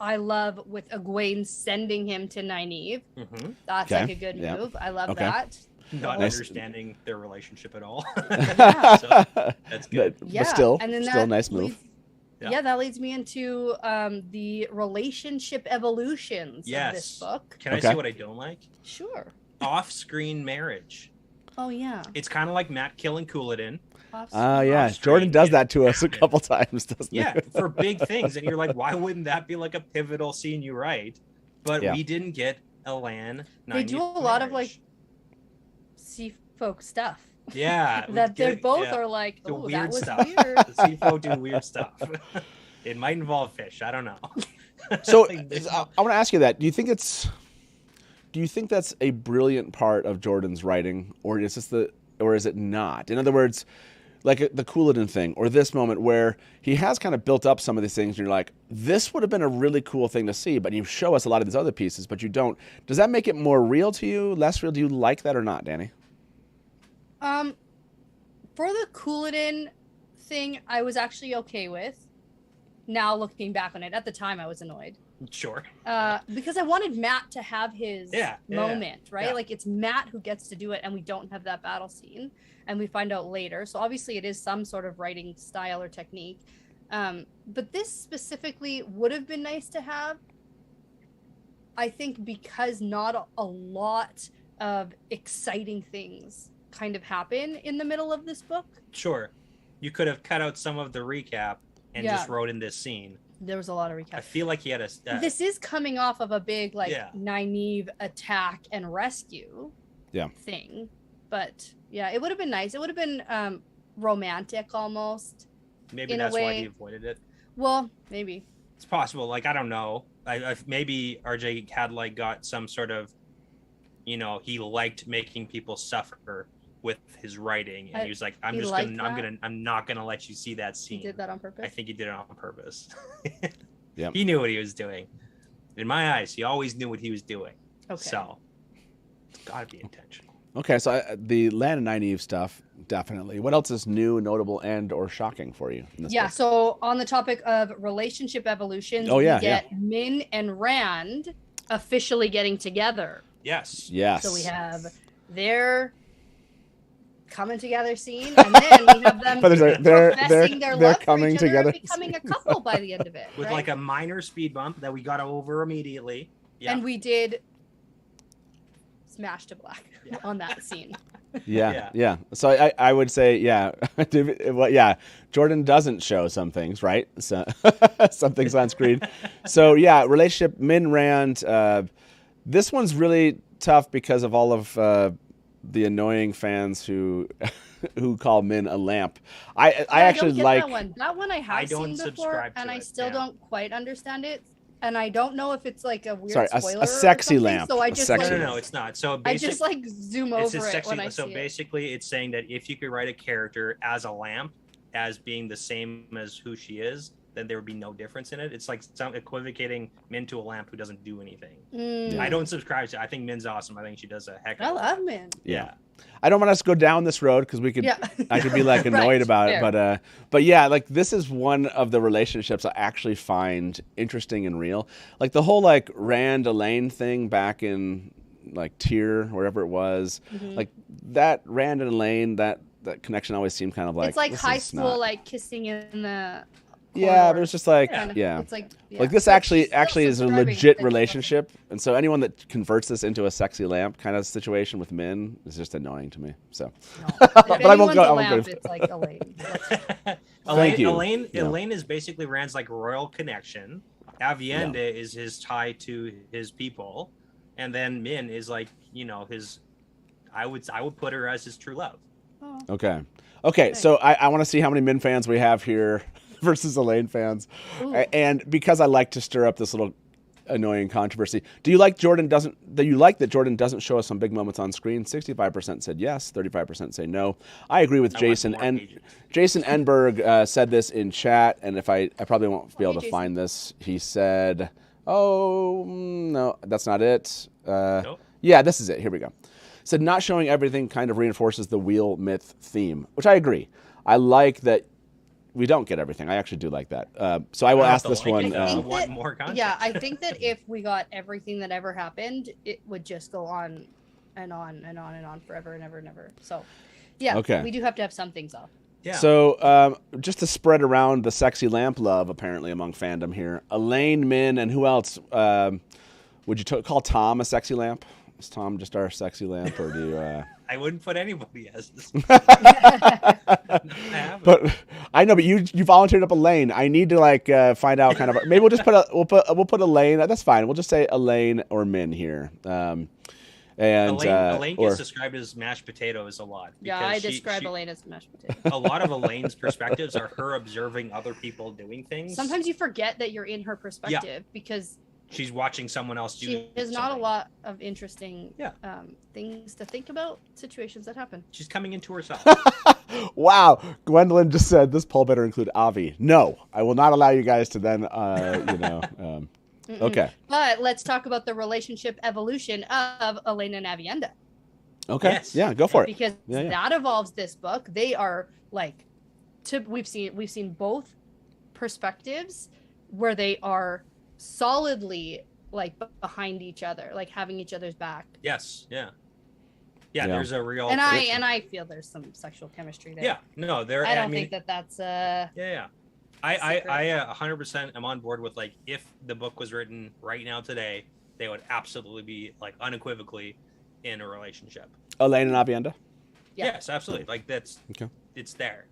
I love with Egwene sending him to Nynaeve. Mm-hmm. That's like a good move. I love that. Not understanding their relationship at all. So, that's good. But still a nice move. That leads me into the relationship evolutions of this book. Can I say what I don't like? Sure. Off-screen marriage. Oh, yeah. It's kind of like Matt killing Couladin. Jordan does that to us a couple times, doesn't he? Yeah, for big things. And you're like, why wouldn't that be like a pivotal scene you write? But we didn't get a Lan. They do a lot of like sea folk stuff. Yeah. That they both are like, oh, that was stuff. weird. The sea folk do weird stuff. It might involve fish. I don't know. So I want to ask you that. Do you think that's a brilliant part of Jordan's writing, or is it not? In other words, like the Couladin thing, or this moment where he has kind of built up some of these things, and you're like, this would have been a really cool thing to see, but you show us a lot of these other pieces, but you don't. Does that make it more real to you, less real? Do you like that or not, Dani? For the Couladin thing, I was actually okay with. Now looking back on it, at the time I was annoyed. Sure. Because I wanted Matt to have his moment, right? Yeah. Like it's Matt who gets to do it, and we don't have that battle scene, and we find out later. So obviously it is some sort of writing style or technique. But this specifically would have been nice to have, I think, because not a lot of exciting things kind of happen in the middle of this book. Sure. You could have cut out some of the recap and just wrote in this scene. There was a lot of recap. I feel like he had a... this is coming off of a big, like, Nynaeve attack and rescue thing. But, yeah, it would have been nice. It would have been romantic almost. Maybe that's why he avoided it. Well, maybe. It's possible. Like, I don't know. Maybe RJ had, like, got some sort of, you know, he liked making people suffer with his writing, and he was like, I'm not gonna let you see that scene. He did that on purpose. I think he did it on purpose. Yeah. He knew what he was doing. In my eyes, he always knew what he was doing. Okay. So it's gotta be intentional. Okay, so the Land and Nynaeve stuff, definitely. What else is new, notable, and or shocking for you in this book? So on the topic of relationship evolutions, we get Min and Rand officially getting together. Yes. So we have their coming together scene, and then we have them professing their love coming for each other together, and becoming a couple by the end of it. With like a minor speed bump that we got over immediately. Yeah. And we did smash to black on that scene. Yeah. So I would say, Jordan doesn't show some things, right? So some things on screen. So yeah, relationship Min Rand. This one's really tough because of all of the annoying fans who call Min a lamp. I actually like that one. I have seen before, and I still don't quite understand it. And I don't know if it's like a weird spoiler a sexy or lamp. So I just no, it's not. So I just like zoom over it when I see it. So basically, it's saying that if you could write a character as a lamp, as being the same as who she is, then there would be no difference in it. It's like some equivocating Min to a lamp who doesn't do anything. I don't subscribe to it. I think Min's awesome. I think she does a heck of I love Min. Yeah. I don't want us to go down this road because we could. I could be like annoyed about it, but yeah, like this is one of the relationships I actually find interesting and real. Like the whole like Rand Elaine thing back in like Tyr, wherever it was, like that Rand and Elaine, that connection always seemed kind of like it's like high school, like kissing in the. Yeah, but it's just like It's like this actually is a legit relationship, and so anyone that converts this into a sexy lamp kind of situation with Min is just annoying to me. So, but I won't go. It's like Elaine. Elaine is basically Rand's like royal connection. Avienda is his tie to his people, and then Min is like his. I would put her as his true love. Okay. So I want to see how many Min fans we have here versus Elaine fans. And because I like to stir up this little annoying controversy, do you like that Jordan doesn't show us some big moments on screen? 65% said yes, 35% say no. I agree with Jason. And Jason Enberg said this in chat, and if I probably won't be able to find this. He said, oh, no, that's not it. Nope. Yeah, this is it. Here we go. Said not showing everything kind of reinforces the wheel myth theme, which I agree. I like that we don't get everything. I actually do like that. So I will ask this one. More context. Yeah, I think that if we got everything that ever happened, it would just go on and on and on and on forever and ever and ever. So, yeah, we do have to have some things off. Yeah. So just to spread around the sexy lamp love, apparently among fandom here, Elaine, Min, and who else? Would you call Tom a sexy lamp? Is Tom just our sexy lamp, or do you? I wouldn't put anybody as this. But I know, but you volunteered up Elaine. I need to find out kind of. Maybe we'll just put Elaine. That's fine. We'll just say Elaine or Min here. And Elaine gets described as mashed potatoes a lot. Yeah, I describe Elaine as mashed potato. A lot of Elaine's perspectives are her observing other people doing things. Sometimes you forget that you're in her perspective because she's watching someone else do. She has not a lot of interesting things to think about, situations that happen. She's coming into herself. Wow. Gwendolyn just said this poll better include Avi. No, I will not allow you guys to then, okay. But let's talk about the relationship evolution of Elena and Avienda. Okay. Yes. Yeah, go for it. Because Yeah, yeah. that evolves this book. They are like, we've seen both perspectives where they are solidly like behind each other, like having each other's back. Yes. Yeah. Yeah. There's a real. And I feel there's some sexual chemistry there. Yeah. No, there. I don't mean, think that's Yeah. I 100% am on board with, like, if the book was written right now today, they would absolutely be, like, unequivocally in a relationship. Elaine and Avienda? Yeah. Yes, absolutely. Like, that's Okay. It's there.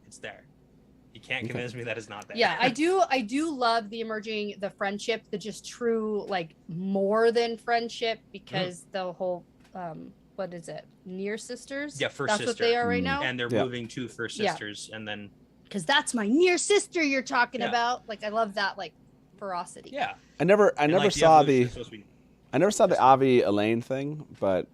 You can't convince me that it's not there. Yeah, I do love the friendship, the just true, like, more than friendship, because the whole what is it, near sisters? Yeah, first that's sister. what they are right now. And they're moving to First Sisters, and then because that's my near sister you're talking about. Like, I love that, like, ferocity. yeah. I never saw the Avi Elaine thing, but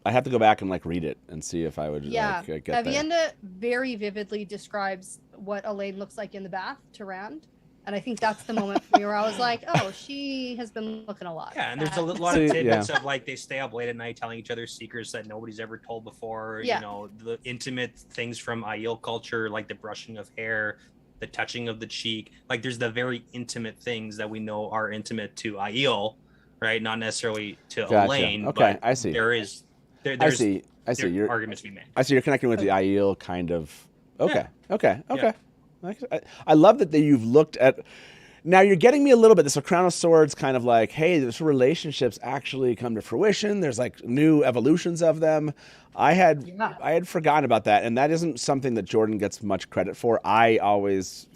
I have to go back and, like, read it and see if I would like, get there. Avienda very vividly describes what Elaine looks like in the bath to Rand. And I think that's the moment for me where I was like, oh, she has been looking a lot. Yeah, and there's a lot of tidbits of, like, they stay up late at night telling each other secrets that nobody's ever told before. Yeah. You know, the intimate things from Aiel culture, like the brushing of hair, the touching of the cheek. Like, there's the very intimate things that we know are intimate to Aiel, right? Not necessarily to Elaine. Okay, but I see. There's I see. You're arguments to be made. I see. You're connecting with the Aiel kind of. Okay. Yeah. Okay. I love that you've looked at. Now you're getting me a little bit. This Crown of Swords kind of like, hey, this relationships actually come to fruition. There's like new evolutions of them. I had forgotten about that, and that isn't something that Jordan gets much credit for. I always,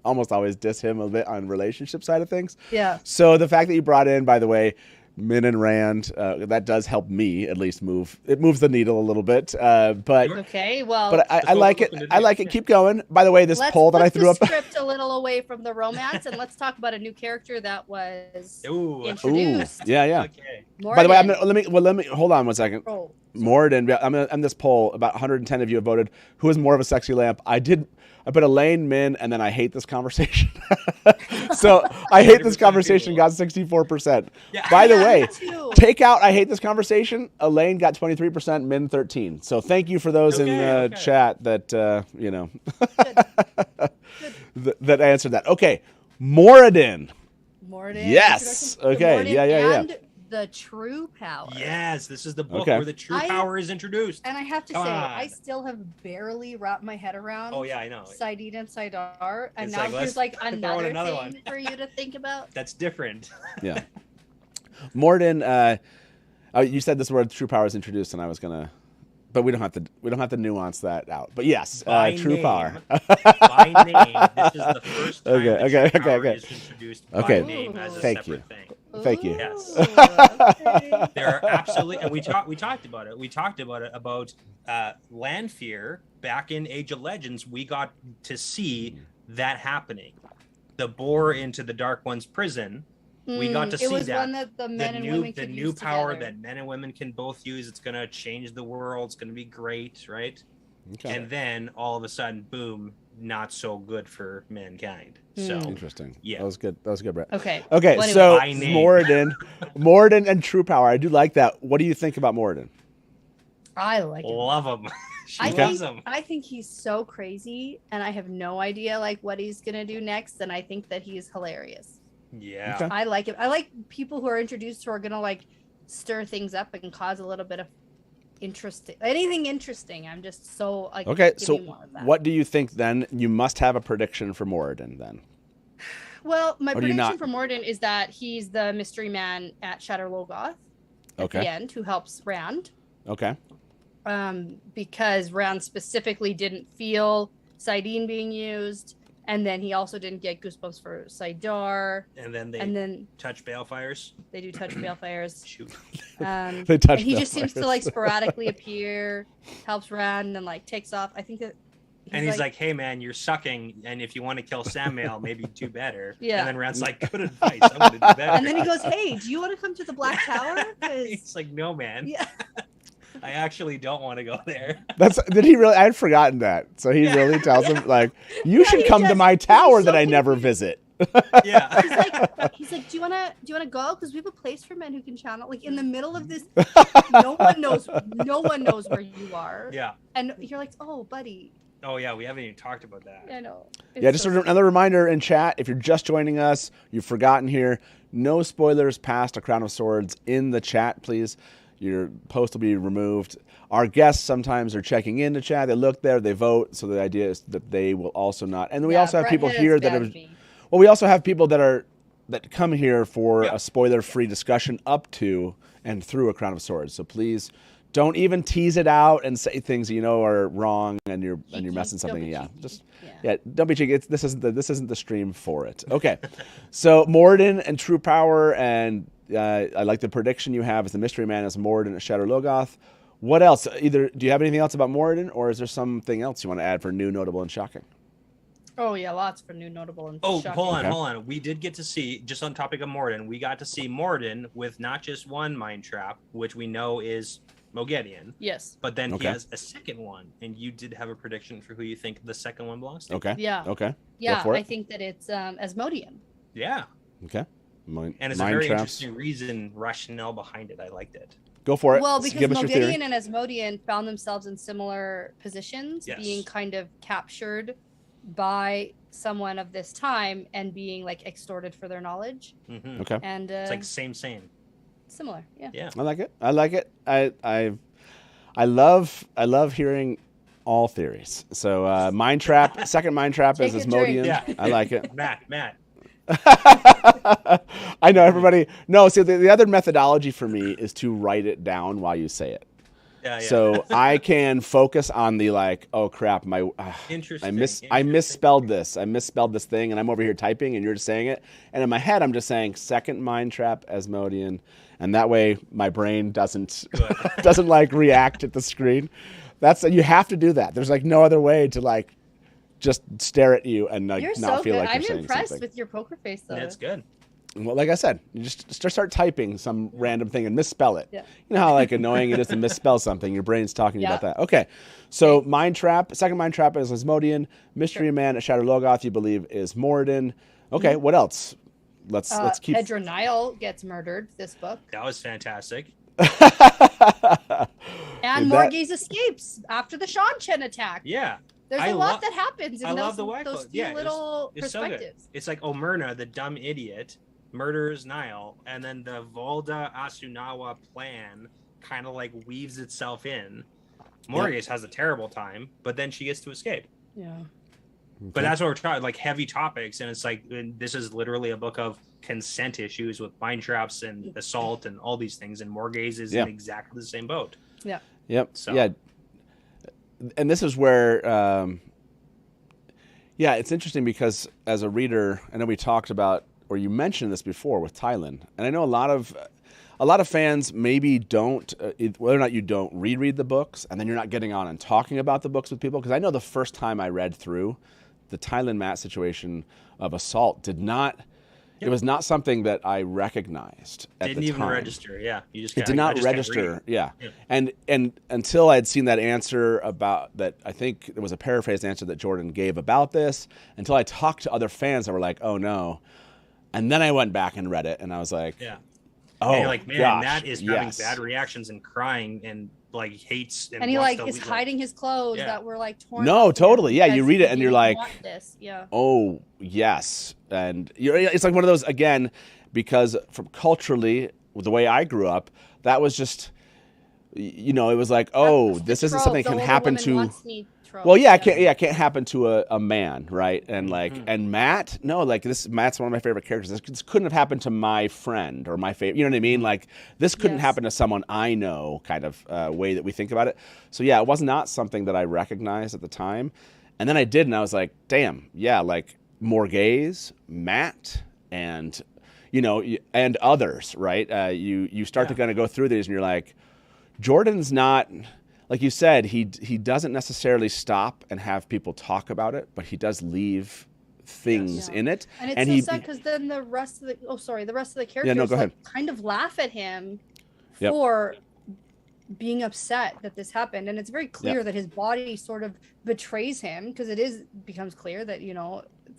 almost always diss him a bit on relationship side of things. Yeah. So the fact that you brought in, by the way, Min and Rand, that does help me at least move. It moves the needle a little bit. But okay, well, but I like it. I like it. Keep going. By the way, this poll that I threw up. Let's put the script a little away from the romance, and let's talk about a new character that was introduced. Yeah. Okay. Morden. By the way, let me hold on one second. Oh. Morden, I'm this poll. About 110 of you have voted. Who is more of a sexy lamp? I put Elaine, Min, and then I hate this conversation. So I hate this conversation got 64%. Yeah. By the way, too. take out I hate this conversation. Elaine got 23%, Min 13. So thank you for those in the chat that that answered that. Okay, Moradin. Yes. Okay. Morden Yeah. And the true power. Yes, this is the book where the true power is introduced. And I have to say, I still have barely wrapped my head around. Oh yeah, I know. Saidin and Saidar, and It's now like, here's like another thing one. for you to think about. That's different. Yeah. Morden, you said this word true power is introduced, and I was gonna, but we don't have to nuance that out. But yes, true power. By name. This is the first time Okay. is introduced by name as a separate thing. Thank you. Yes. Okay. There are absolutely, and we talked about it. We talked about it about Lanfear back in Age of Legends. We got to see that happening. The bore into the Dark One's prison. We got to see It was that. one that the men and women could the use new power together. that men and women can both use. It's gonna change the world. It's gonna be great, right? Okay. And then all of a sudden, boom, not so good for mankind. So Interesting. Yeah. That was good, Brett. Okay. Okay, Well, so anyway. Morden and true power. I do like that. What do you think about Morden? I like it. love him. She I loves think, him. I think he's so crazy, and I have no idea like what he's gonna do next. And I think that he's hilarious. Yeah. Okay. I like it. I like people who are introduced who are gonna like stir things up and cause a little bit of anything interesting. I'm just so like. Okay, give so me more of that. what do you think then? You must have a prediction for Morden then. Well, my Or do you prediction not? for Morden is that he's the mystery man at Shatter Logoth at the end who helps Rand. Okay. Because Rand specifically didn't feel Saidin being used, and then he also didn't get goosebumps for Saidar. And then they touch balefires. They do touch balefires. Shoot. They touch and he just seems to balefires. like sporadically appear, helps Rand, and like takes off. I think that. He's like, hey man, you're sucking, and if you want to kill Samael, maybe do better. Yeah. And then Rand's like, good advice, I'm gonna do better. And then he goes, hey, do you want to come to the Black Tower? 'Cause- It's like, no man. yeah. I actually don't want to go there. Did he really? I had forgotten that. So he really tells him like, you should he come to does. my tower He's that so I never confused. visit. Yeah. He's like, do you wanna go? Because we have a place for men who can channel. Like in the middle of this, no one knows where you are. Yeah. And you're like, oh, buddy. Oh yeah, we haven't even talked about that. I know. Yeah, just another reminder in chat, if you're just joining us, you've forgotten here, no spoilers past A Crown of Swords in the chat, please. Your post will be removed. Our guests sometimes are checking in the chat. They look there, they vote, so the idea is that they will also not. And then we also have Brett people hit here us that bad are... at me. Well, we also have people that come here for Yeah. a spoiler-free discussion up to and through A Crown of Swords. So please don't even tease it out and say things you know are wrong and you're messing something. Don't be Yeah, cheeky. just Yeah. don't be cheeky. This isn't the stream for it. Okay, so Morden and True Power, and I like the prediction you have as the Mystery Man as Morden at Shadow Logoth. What else? Either do you have anything else about Morden, or is there something else you want to add for new, notable, and shocking? Oh yeah, lots for new, notable, and Oh, shocking. hold on. We did get to see, just on topic of Morden, we got to see Morden with not just one mind trap, which we know is Mogedion, Yes. but then Okay. he has a second one, and you did have a prediction for who you think the second one belongs to. Okay. Yeah. Okay. Yeah, for it. I think that it's Asmodean. Yeah, Okay. and it's a Mind very traps. interesting reason, rationale behind it. I liked it. Go for it. Well, because Give us your theory. Mogedion and Asmodean found themselves in similar positions, Yes. being kind of captured by someone of this time and being like extorted for their knowledge. Hmm. Okay. And It's like same. similar. Yeah. Yeah. I like it. I like it. I love hearing all theories. So mind trap, second mind trap is Take a drink. Asmodean. Yeah. I like it. Matt. I know everybody. No, see the other methodology for me is to write it down while you say it. Yeah. So I can focus on the like, oh crap, Interesting. I misspelled this. I misspelled this thing, and I'm over here typing, and you're just saying it. And in my head, I'm just saying second mind trap Asmodean, and that way my brain doesn't like react at the screen. You have to do that. There's like no other way to like just stare at you and like You're not so feel good. like you're I'm saying impressed something. with your poker face, though. That's good. Well, like I said, you just start typing some random thing and misspell it. Yeah. You know how like annoying it is to misspell something. Your brain's talking to you Yeah. about that. Okay, so mind trap. Second mind trap is Asmodean. Mystery Man at Shadow Logoth, you believe, is Morden. Okay, what else? Let's keep. Edronile gets murdered this book, That was fantastic. and Morgase escapes after the Shan-Chen attack. Yeah. There's I a lot love- that happens in I those, love the white those cloak. few Yeah, little it's so good. perspectives. It's like Omerna, the dumb idiot, murders Nile, and then the Volda Asunawa plan kind of like weaves itself in. Morgase has a terrible time, but then she gets to escape. Yeah. But that's what we're trying, like heavy topics, and it's like this is literally a book of consent issues with mind traps and assault and all these things, and Morgase is in exactly the same boat. Yeah. Yep. So- Yeah. And this is where, it's interesting because as a reader, I know we talked about, or you mentioned this before with Thailand, and I know a lot of fans maybe don't, whether or not you don't reread the books, and then you're not getting on and talking about the books with people. Because I know the first time I read through the Thailand Matt situation of assault it was not something that I recognized at Didn't the even time. register. Yeah, you just It did I not just kept register. reading. Yeah. Yeah. And until I had seen that answer about that, I think it was a paraphrased answer that Jordan gave about this, until I talked to other fans that were like, oh no. And then I went back and read it, and I was like, Yeah. oh, and you're like, man, gosh, Matt is yes. having bad reactions and crying and like hates And he wants like to is leave, hiding his clothes Yeah. that were like torn. No, off him totally. Yeah, you because read he it and you're didn't like, want this. Yeah. oh, yes. And it's like one of those, again, because from culturally, the way I grew up, that was just, it was like, oh, That's the this isn't trope, something that the can older happen woman to... wants me trope. Well, yeah, it can't happen to a man, right? And like, and Matt, no, like Matt's one of my favorite characters. This couldn't have happened to my friend or my favorite, you know what I mean? Like, this couldn't Yes. happen to someone I know, kind of way that we think about it. So yeah, it was not something that I recognized at the time. And then I did, and I was like, damn, yeah, like Morgase, Matt, and and others, right? You start to kind of go through these, and you're like, Jordan's not. Like you said, he doesn't necessarily stop and have people talk about it, but he does leave things in it. And it's and so sad because then the rest of the characters go ahead. kind of laugh at him Yep. for being upset that this happened. And it's very clear that his body sort of betrays him because becomes clear that,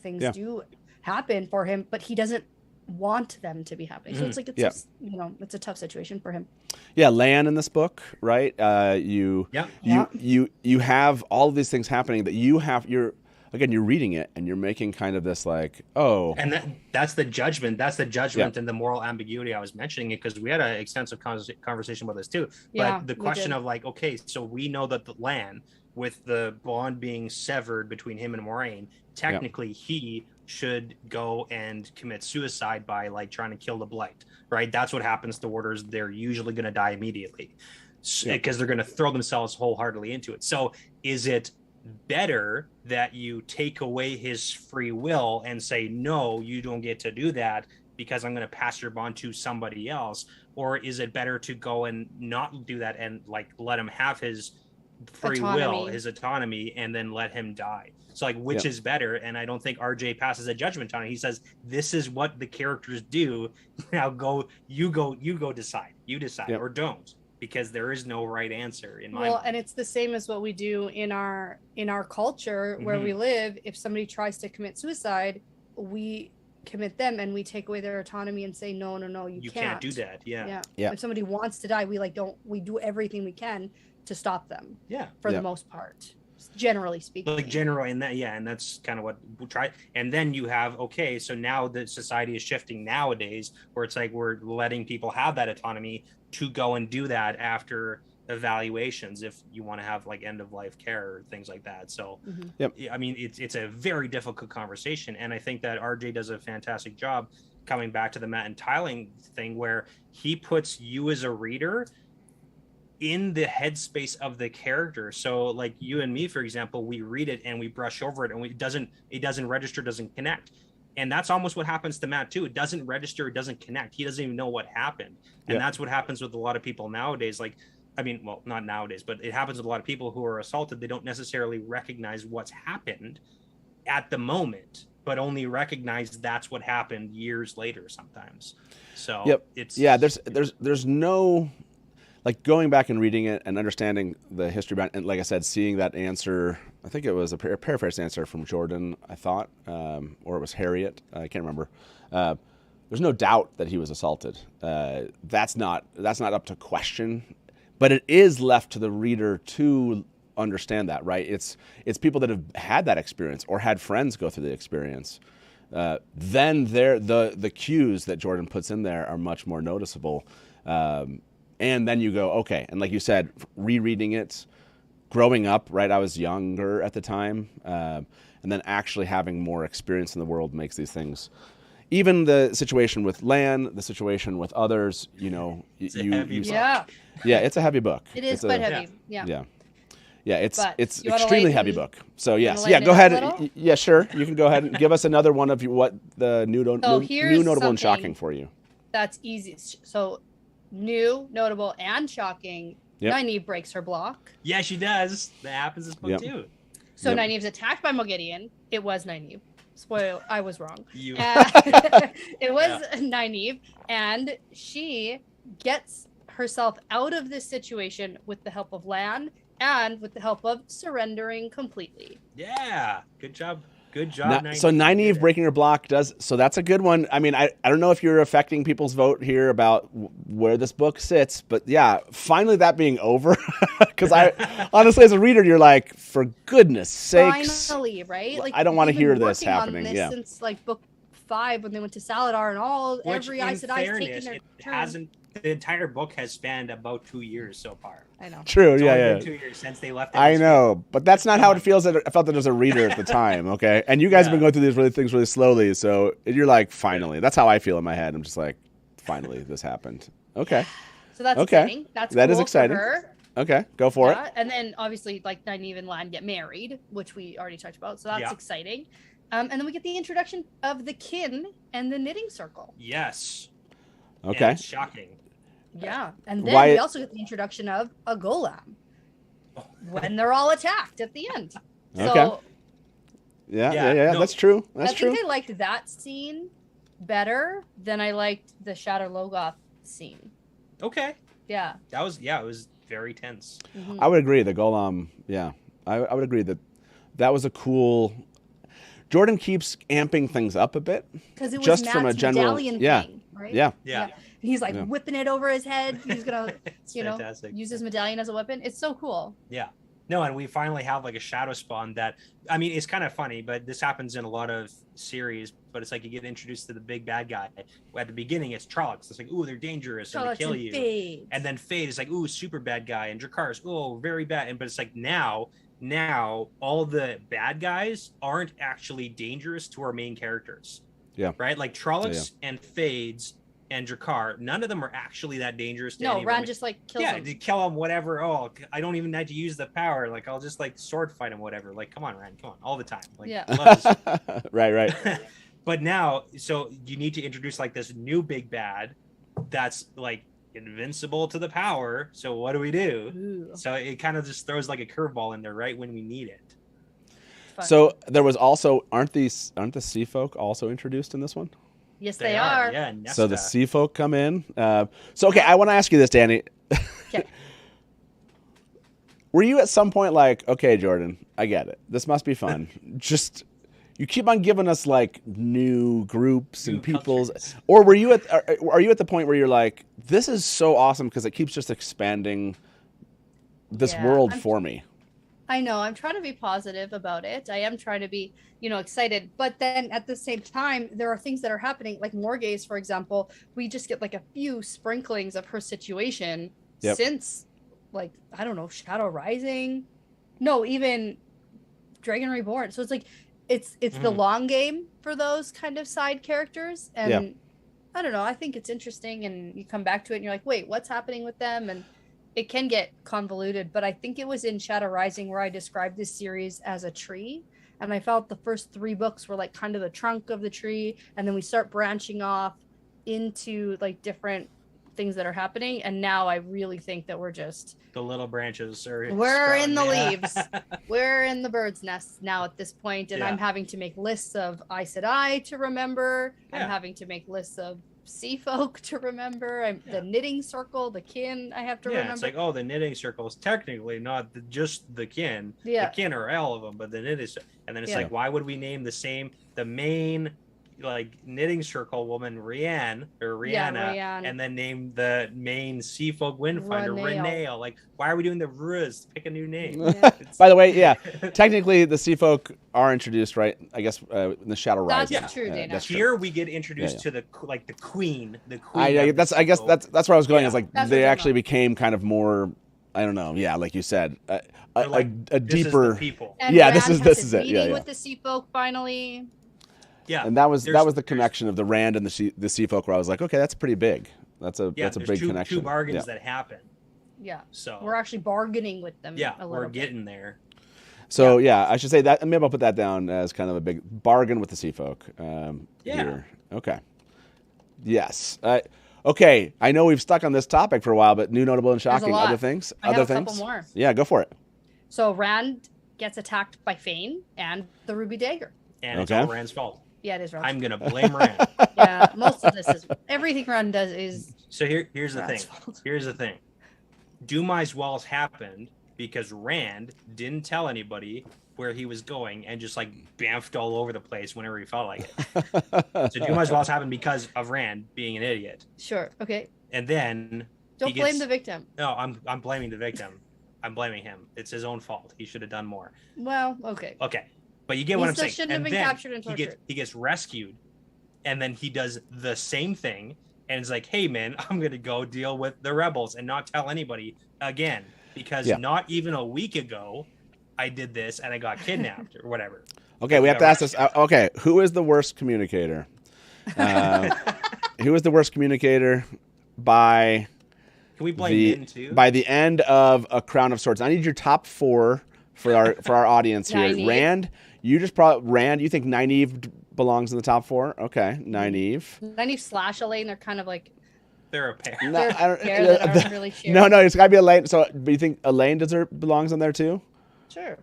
things do happen for him, but he doesn't want them to be happening. So it's like, Yeah. it's a tough situation for him. Yeah, Lan in this book, right? You have all of these things happening that you're reading it and you're making kind of this like, oh, and that's the judgment. That's the judgment and the moral ambiguity. I was mentioning it because we had an extensive conversation about this too. But the question of like, okay, so we know that the Lan, with the bond being severed between him and Moraine, technically he should go and commit suicide by like trying to kill the blight, right? That's what happens to warders. They're usually going to die immediately because they're going to throw themselves wholeheartedly into it. So is it better that you take away his free will and say, no, you don't get to do that because I'm going to pass your bond to somebody else? Or is it better to go and not do that and like let him have his free will, his autonomy, and then let him die? So like, which is better? And I don't think RJ passes a judgment on it. He says, this is what the characters do. Now you decide, or don't, because there is no right answer in my mind. And it's the same as what we do in our culture where we live. If somebody tries to commit suicide, we commit them and we take away their autonomy and say, no, you can't do that. Yeah. If somebody wants to die, we do everything we can to stop them. For the most part, generally speaking. Like and that's kind of what we try. And then you have, okay, so now the society is shifting nowadays where it's like we're letting people have that autonomy to go and do that after evaluations if you want to have like end of life care or things like that. So I mean, it's a very difficult conversation, and I think that RJ does a fantastic job coming back to the Matt and Tiling thing where he puts you as a reader in the headspace of the character. So like you and me, for example, we read it and we brush over it and it doesn't register, doesn't connect. And that's almost what happens to Matt too. It doesn't register, it doesn't connect. He doesn't even know what happened. And that's what happens with a lot of people nowadays. Like, I mean, well, not nowadays, but it happens with a lot of people who are assaulted. They don't necessarily recognize what's happened at the moment, but only recognize that's what happened years later sometimes. So there's no, like, going back and reading it and understanding the history behind, and like I said, seeing that answer, I think it was a paraphrased answer from Jordan, I thought, or it was Harriet, I can't remember. There's no doubt that he was assaulted. That's not up to question, but it is left to the reader to understand that, right? It's people that have had that experience or had friends go through the experience. Then the cues that Jordan puts in there are much more noticeable. And then you go, okay. And like you said, rereading it, growing up, right? I was younger at the time. And then actually having more experience in the world makes these things. Even the situation with Lan, the situation with others, it's a heavy book. It's a heavy book. It is quite heavy. Yeah, it's extremely heavy book. So yes, go ahead. Yeah, sure. You can go ahead and give us another one of what the new notable and shocking for you. That's easy. So new, notable, and shocking. Nynaeve breaks her block. Yeah, she does. That happens in this book too. So Nynaeve's attacked by Moghedien. It was Nynaeve. Spoil, I was wrong. It was Nynaeve, and she gets herself out of this situation with the help of Lan and with the help of surrendering completely. Yeah, good job. Good job. Now, so Nynaeve breaking her block so that's a good one. I mean, I don't know if you're affecting people's vote here about where this book sits, but yeah, finally that being over. Because I honestly, as a reader, you're like, for goodness sakes. Finally, right? Like, I don't want to hear this happening. Since like book 5 when they went to Saladar and every Aes Sedai's taking their turn. The entire book has spanned about 2 years so far. I know. True, it's been 2 years since they left. I know, but that's not how it feels. I felt that as a reader at the time. Okay, and you guys have been going through these things really slowly, so you're like, finally. That's how I feel in my head. I'm just like, finally, this happened. Okay. So that's exciting. That cool is exciting. For her. Okay, go for it. And then obviously, like, Nynaeve and Lan get married, which we already talked about. So that's exciting. And then we get the introduction of the kin and the knitting circle. Yes. Okay. And it's shocking. Yeah, and then we also get the introduction of a golem when they're all attacked at the end. Okay. So, yeah. That's true. That's true. I think I liked that scene better than I liked the Shatter Logoth scene. Okay. Yeah. It was very tense. I would agree. The golem. Yeah, I would agree that was a cool. Jordan keeps amping things up a bit. Because it was Just Matt's from a general- medallion yeah. thing, right? Yeah. Yeah. And he's like Yeah. whipping it over his head. He's gonna, It's you know, fantastic. use his medallion as a weapon. It's so cool. Yeah. No, and we finally have like a shadow spawn that, I mean, it's kind of funny, but this happens in a lot of series, but it's like you get introduced to the big bad guy. At the beginning, it's Trollocs. It's like, ooh, they're dangerous and they kill you. Fades. And then Fade is like, ooh, super bad guy. And Dracarys, oh, very bad. And but it's like now all the bad guys aren't actually dangerous to our main characters. Yeah. Right? Like Trollocs and Fades and Dracar, none of them are actually that dangerous to No, anyone. Rand just like kills him. To kill him, whatever. Oh, I don't even have to use the power. Like, I'll just like sword fight him, whatever. Like, come on, Rand, come on, all the time. Like, Yeah. love this. Right. But now, so you need to introduce like this new big bad that's like invincible to the power. So what do we do? Ooh, So it kind of just throws like a curveball in there right when we need it. fun. So there was also aren't the sea folk also introduced in this one? Yes, they are. Yeah. So the Nesta. sea folk come in. Okay, I want to ask you this, Dani. Okay. Were you at some point like, okay, Jordan, I get it. This must be fun. Just you keep on giving us like new groups and New peoples, countries. or were you are you at the point where you're like, this is so awesome because it keeps just expanding this Yeah, world I'm- for me? I know. I'm trying to be positive about it. I am trying to be, excited. But then at the same time, there are things that are happening, like Morgaze, for example. We just get like a few sprinklings of her situation Yep. since, like, I don't know, Shadow Rising. No, even Dragon Reborn. So it's like it's the long game for those kind of side characters. And Yeah. I don't know. I think it's interesting, and you come back to it and you're like, wait, what's happening with them? And it can get convoluted, but I think it was in Shadow Rising where I described this series as a tree. And I felt the first 3 books were like kind of the trunk of the tree. And then we start branching off into like different things that are happening. And now I really think that we're The little branches are. We're in the sprouting. leaves. We're in the bird's nest now at this point, and Yeah. I'm having to make lists of Aes Sedai to remember. Yeah. I'm having to make lists of sea folk to remember. The knitting circle, the kin I have to Yeah, remember. it's like, oh, the knitting circle is technically not just the kin. Yeah. The kin are all of them, but the knitting and then it's Yeah. like, why would we name the main like knitting circle woman Rihanna, Rihanna. and then name the main sea folk windfinder Renale. Renale? Like, why are we doing the Ruz? Pick a new name. Yeah. It's- By the way, yeah, technically the sea folk are introduced, right? I guess in the Shadow That's Rising. true, Dana. that's true. Here we get introduced Yeah, to the queen. The queen. I of the I guess sea that's folk. where I was going. Yeah. Is like That's they what I'm actually talking became kind of more. I don't know. Yeah, like you said, They're like, a this is the deeper. people. And Yeah, Rand this has is his it. Yeah, meeting yeah. with the sea folk finally. Yeah, And that was there's- the connection of the Rand and the sea folk, where I was like, okay, that's pretty big. That's a Yeah, that's a there's big two connection. bargains Yeah. that happen. Yeah. So We're actually bargaining with them. yeah, a we're little bit. getting there. So yeah, I should say that. Maybe I'll put that down as kind of a big bargain with the sea folk. Yeah. Here. Okay. Yes. Okay. I know we've stuck on this topic for a while, but new, notable, and There's a shocking. lot. Other things. I Other have a things. couple more. Yeah, go for it. So Rand gets attacked by Fane and the Ruby Dagger. And it's Okay. all Rand's fault. Yeah, it is Rand. I'm gonna blame Rand. Yeah, most of this is everything Rand does is So here's the Rand's thing. fault. Here's the thing. Dumai's walls happened because Rand didn't tell anybody where he was going and just like bamfed all over the place whenever he felt like it. So Dumai's walls happened because of Rand being an idiot. Sure. Okay. And then Don't he blame gets- the victim. No, I'm blaming the victim. I'm blaming him. It's his own fault. He should have done more. Well, okay. Okay. But you get He what I'm still saying. shouldn't have been then captured and he gets tortured. he gets rescued, and then he does the same thing, and it's like, hey man, I'm gonna go deal with the rebels and not tell anybody again because Yeah. not even a week ago I did this and I got kidnapped or whatever. Okay, we have to ask this. Okay, who is the worst communicator? Who is the worst communicator by Can we blame Min too? by the end of A Crown of Swords? I need your top 4 for our audience here. Nynaeve. Rand, you think Nynaeve belongs in the top 4? Okay, Nynaeve. Nynaeve / Elaine, they're kind of like They're a pair. No, they're I don't- pair that aren't really shared. no, it's got to be Elaine. So, but you think Elaine belongs in there too? Sure.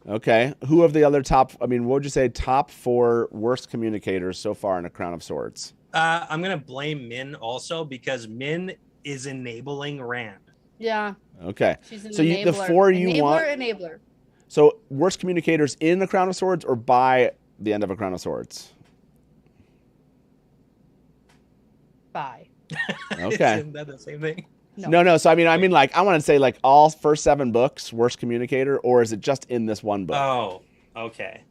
Okay. Who of the other top? I mean, what would you say top 4 worst communicators so far in A Crown of Swords? I'm gonna blame Min also because Min is enabling Rand. Yeah. Okay. She's an So enabler. the 4 you want. Enabler. So worst communicators in The Crown of Swords or by the end of A Crown of Swords? Bye. Okay. Isn't that the same thing? No. So I mean, like, I want to say like all first 7 books, worst communicator, or is it just in this one book? Oh, okay.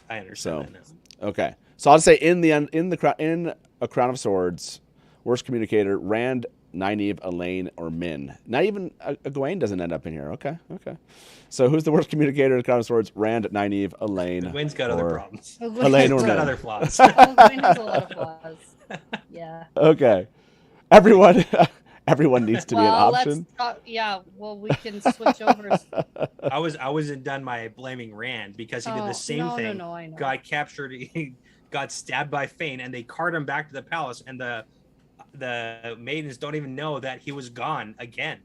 I understand that now. Okay. So I'll say in A Crown of Swords, worst communicator, Rand, Nynaeve, Elaine, or Min. Not even Egwene doesn't end up in here. Okay. So who's the worst communicator in A Crown of Swords? Rand, Nynaeve, Elaine. Egwene's got other problems. Elaine or He's got Min. other flaws. Egwene has a lot of flaws. Yeah. Okay. Everyone needs to be an Well, option. well, we can switch over. I wasn't done by blaming Rand because he did the same thing. No, I know. Got captured, he got stabbed by Fane, and they cart him back to the palace, and the maidens don't even know that he was gone again.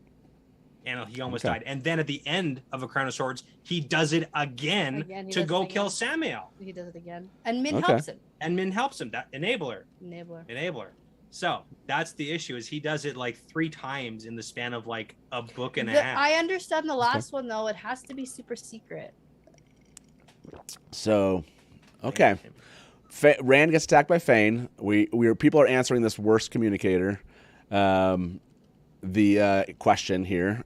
And he almost died. And then at the end of A Crown of Swords, he does it again to go kill Samael. He does it again. And Min helps him. And Min helps him. That enabler. So that's the issue, is he does it like 3 times in the span of like a book and a half. I understand the last one though. It has to be super secret. So, okay. Rand gets attacked by Fane. People are answering this worst communicator. The question here.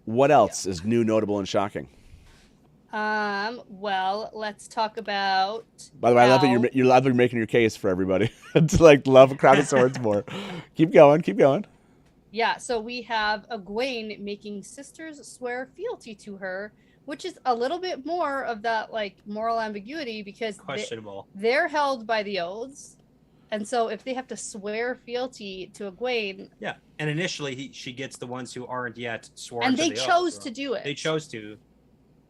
What else is new, notable, and shocking? Well, let's talk about. By the way, I love that you're making your case for everybody to like love A Crown of Swords more. Keep going. Yeah, so we have Egwene making sisters swear fealty to her, which is a little bit more of that like moral ambiguity because questionable. They're held by the oaths, and so if they have to swear fealty to Egwene, yeah, and initially she gets the ones who aren't yet sworn, and to they the chose oath. to do it. They chose to.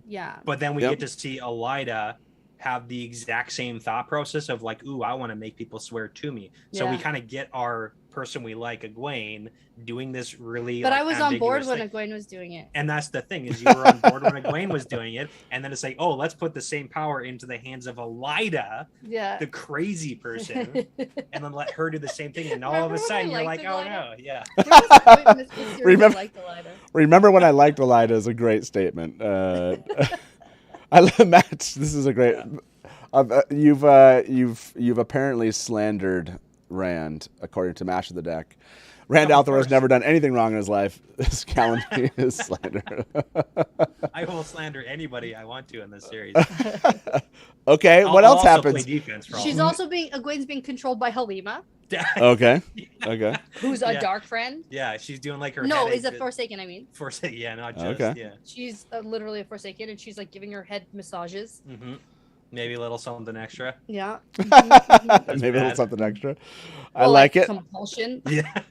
Yeah. But then we get to see Elida have the exact same thought process of like, ooh, I want to make people swear to me. So we kind of get our person we like, Egwene, doing this really. But like, I was on board when thing. Egwene was doing it. And that's the thing, is you were on board when Egwene was doing it, and then it's like, oh, let's put the same power into the hands of Elida, the crazy person, and then let her do the same thing. And all of a sudden, you're like, oh no, yeah. Remember when I liked Elida is a great statement. I love Matt. This is a great. You've apparently slandered Rand, according to Mash of the Deck. Rand Althor has never done anything wrong in his life. This calendar is slander. I will slander anybody I want to in this series. Okay, what else happens? Egwene's being controlled by Halima. Okay. Who's a dark friend? Yeah, she's doing like her. No, is it Forsaken? I mean. Forsaken, yeah, not just. Okay. Yeah. She's literally a Forsaken, and she's like giving her head massages. Mm-hmm. Maybe a little something extra. Yeah. Maybe a little something extra. I like it. Compulsion. Yeah.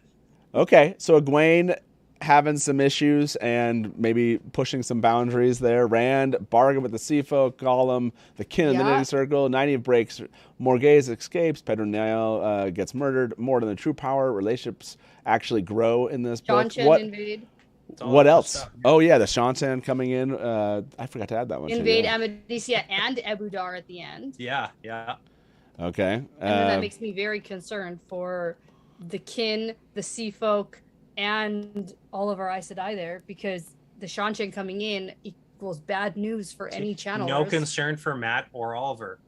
Okay, so Egwene having some issues and maybe pushing some boundaries there. Rand, bargain with the Seafolk, Gollum, the kin in the knitting circle. Nynaeve breaks Morghese escapes. Pedro Niall gets murdered. More than the true power. Relationships actually grow in this book. Invade. What else? Stuff. Oh yeah, the Shantan coming in. I forgot to add that one. Invade Amadicia and Ebudar at the end. Yeah. Okay. And then that makes me very concerned for the kin, the Seafolk, and all of our Aes Sedai there, because the Shantan coming in equals bad news for any channel. No concern for Matt or Oliver.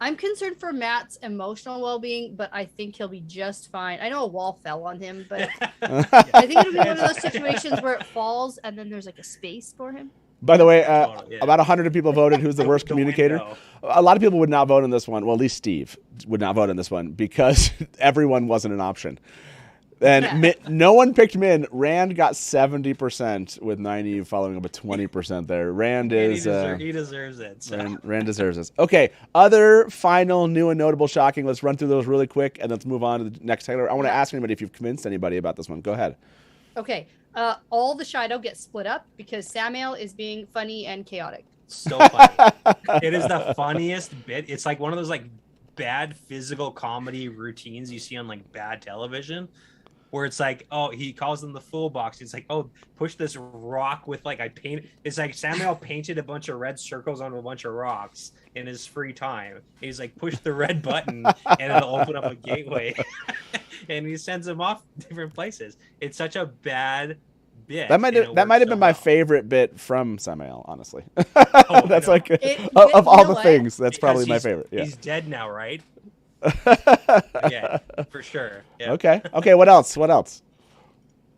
I'm concerned for Matt's emotional well-being, but I think he'll be just fine. I know a wall fell on him, but I think it'll be one of those situations where it falls and then there's like a space for him. By the way, about 100 people voted who's the worst communicator. A lot of people would not vote on this one. Well, at least Steve would not vote on this one because everyone wasn't an option. And no one picked Min. Rand got 70% with 90 following up with 20% there. Rand is... he deserves it. So. Rand deserves this. Okay, other final new and notable shocking. Let's run through those really quick and let's move on to the next title. I want to ask anybody if you've convinced anybody about this one. Go ahead. Okay. All the Shido get split up because Samael is being funny and chaotic. So funny. It is the funniest bit. It's like one of those like bad physical comedy routines you see on like bad television, where it's like, oh, he calls them the full box. It's like, oh, push this rock with like it's like Samael painted a bunch of red circles on a bunch of rocks in his free time. He's like, push the red button and it'll open up a gateway. And he sends them off different places. It's such a bad Yeah, That might and have it that might have works been so my well. favorite bit from Samael, honestly. I That's know. like But of you all know the what? things, that's Because probably my favorite. Yeah. He's dead now, right? Yeah, for sure. Yeah. Okay. Okay. What else? What else?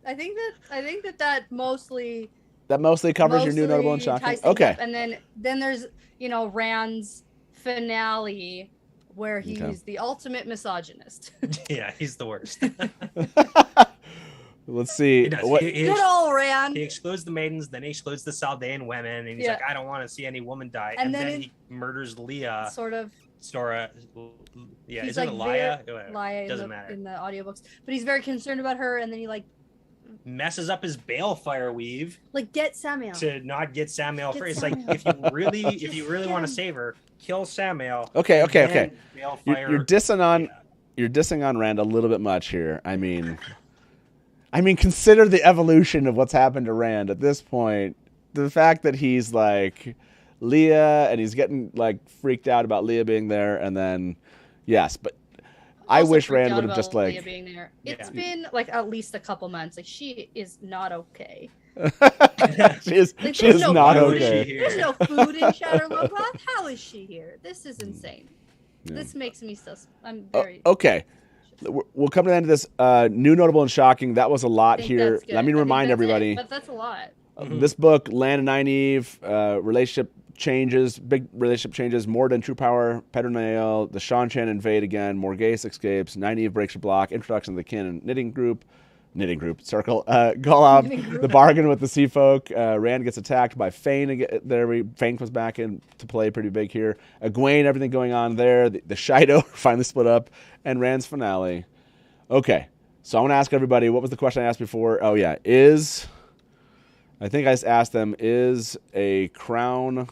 I think that mostly That mostly covers your new, notable, and mostly shocking. ties things Okay. up. And then there's Rand's finale where he's Okay. the ultimate misogynist. Yeah, he's the worst. Let's see. He does. What? Good old Rand. He excludes the maidens, then he excludes the Saldaean women, and he's Yeah. like, I don't want to see any woman die. And And, then then he murders Leah. Sort of. Sora. Yeah, He's isn't like it Leia? Leia Doesn't matter. in the audiobooks, but he's very concerned about her, and then he Messes up his Balefire weave get Samuel. to not get Samael Get free. It's Samael. like if you really get want to him. save her, kill Samael. Okay. and Okay. then Okay. Balefire. You're dissing on. Yeah. You're dissing on Rand a little bit much here. I mean, consider the evolution of what's happened to Rand at this point. The fact that he's like Leah and he's getting like freaked out about Leah being there, and then yes, but I Also wish freaked Rand out would have about just Leah like. being there. Yeah. It's been like at least a couple months. Like she is not okay. she is. Like, She there's is no not food okay. here. There's no food in Shadowlands. How is she here? This is insane. Yeah. This makes me so. I'm Oh, very. okay. We'll come to the end of this. New, notable, and shocking. That was a lot I think here. that's good. Let me I think remind that's it, everybody. but that's a lot. This book, Land and Nynaeve, relationship changes, big relationship changes, Morden, True Power, Pedernale, the Shan-Chan invade again, Morghese escapes, Nynaeve breaks her block, introduction to the kin and knitting group, circle, Golub, the bargain with the sea folk, Rand gets attacked by Fane again, Fane comes back in to play pretty big here, Egwene, everything going on there, the Shido finally split up, and Rand's finale. Okay, so I want to ask everybody, what was the question I asked before? Oh yeah, I think I just asked them, is a crown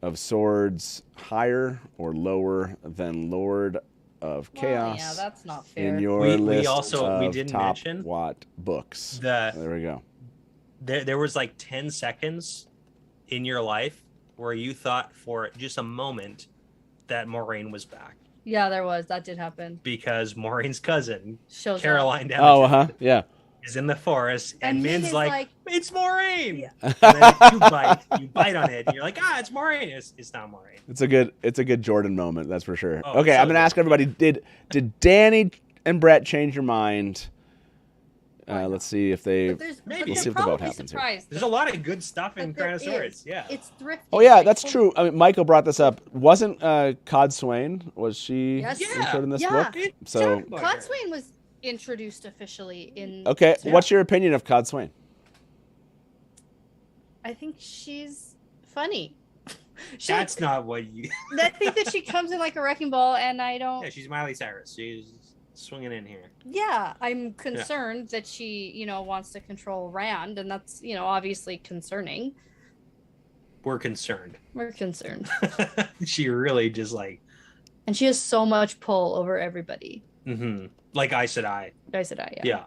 of swords higher or lower than Lord of Chaos? Yeah, that's not fair. In your We list also- of we didn't top mention Watt books. the There we go. there was like 10 seconds in your life where you thought for just a moment that Moraine was back Yeah, there was. That did happen. because Maureen's cousin, Shows up. Caroline Oh, Damage, yeah. is in the forest, and And Min Min's is like, like- it's Moraine. Yeah. And then you bite on it, and you're like, it's Moraine. It's not Moraine. It's a good Jordan moment, that's for sure. Oh, Okay, so I'm gonna good. ask everybody, did Dani and Brett change your mind? Let's see if they. But there's, Maybe. but We'll they're see what the vote probably happens here. surprised. There's a lot of good stuff in But there Crown of Swords. is. Yeah. It's thrifty. Oh yeah, Like, that's true. I mean, Michael brought this up. Wasn't Cod Swain? Was she Yes. included in this Yeah. book? So Codswain was introduced officially in. okay, Yeah. what's your opinion of Cod Swain? I think she's funny. That's not what you. I think that she comes in like a wrecking ball, and I don't. Yeah, she's Miley Cyrus. She's swinging in here. Yeah, I'm concerned that she, wants to control Rand, and that's, obviously concerning. We're concerned. We're concerned. She really just like. And she has so much pull over everybody. Like I said, I said I, yeah.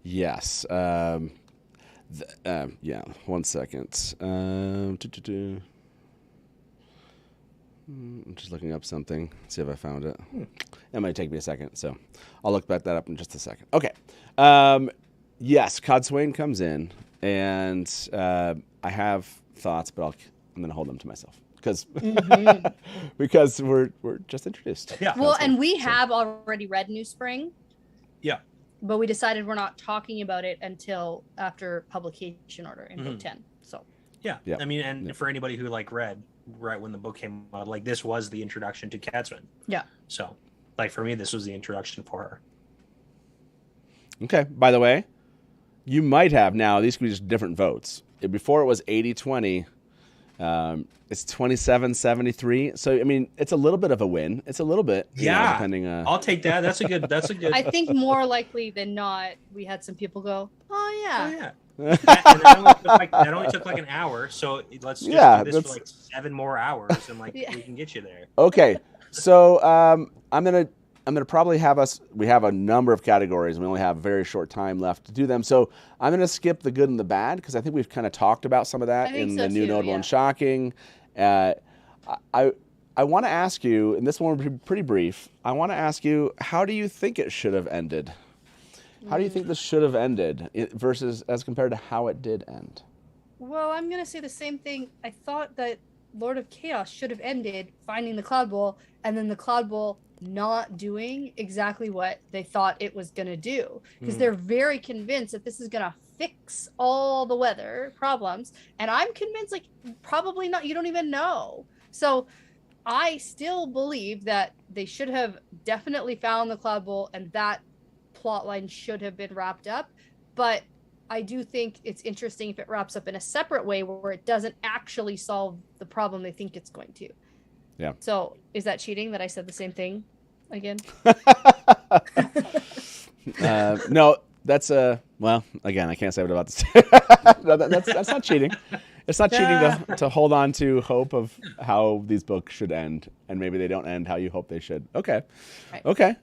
Yes. Yeah. 1 second. I'm just looking up something. See if I found it. It might take me a second, so I'll look back that up in just a second. Okay. Yes, Cod Swain comes in, and I have thoughts, but I'm going to hold them to myself because we're just introduced. Yeah. Well, Cod Swain, and we so. have already read New Spring. Yeah. But we decided we're not talking about it until after publication order in book 10. So. Yeah. Yeah. I mean, and for anybody who read right when the book came out, like this was the introduction to Catswin. Yeah. So, like for me, this was the introduction for her. Okay. By the way, you might have now, these could be just different votes. Before it was 80-20. It's 27-73. So, I mean, it's a little bit of a win. It's a little bit. Depending. I'll take that. That's a good. I think more likely than not, we had some people go, oh, yeah. Oh, yeah. And that only took like an hour. So let's just do this for like 7 more hours, and we can get you there. Okay. So I'm gonna probably have us. We have a number of categories. We only have a very short time left to do them. So I'm gonna skip the good and the bad because I think we've kind of talked about some of that in the new, notable, and shocking. I want to ask you, and this one will be pretty brief. I want to ask you, how do you think it should have ended? How do you think this should have ended versus as compared to how it did end? Well, I'm going to say the same thing. I thought that Lord of Chaos should have ended finding the Cloud Bowl and then the Cloud Bowl not doing exactly what they thought it was going to do. Because they're very convinced that this is going to fix all the weather problems. And I'm convinced, like, probably not. You don't even know. So I still believe that they should have definitely found the Cloud Bowl and that plot line should have been wrapped up. But I do think it's interesting if it wraps up in a separate way where it doesn't actually solve the problem they think it's going to. Yeah. So is that cheating that I said the same thing again? No, that's well, again, I can't say what I'm about to say. No, that's not cheating. It's not cheating to hold on to hope of how these books should end, and maybe they don't end how you hope they should. Okay, Right. okay.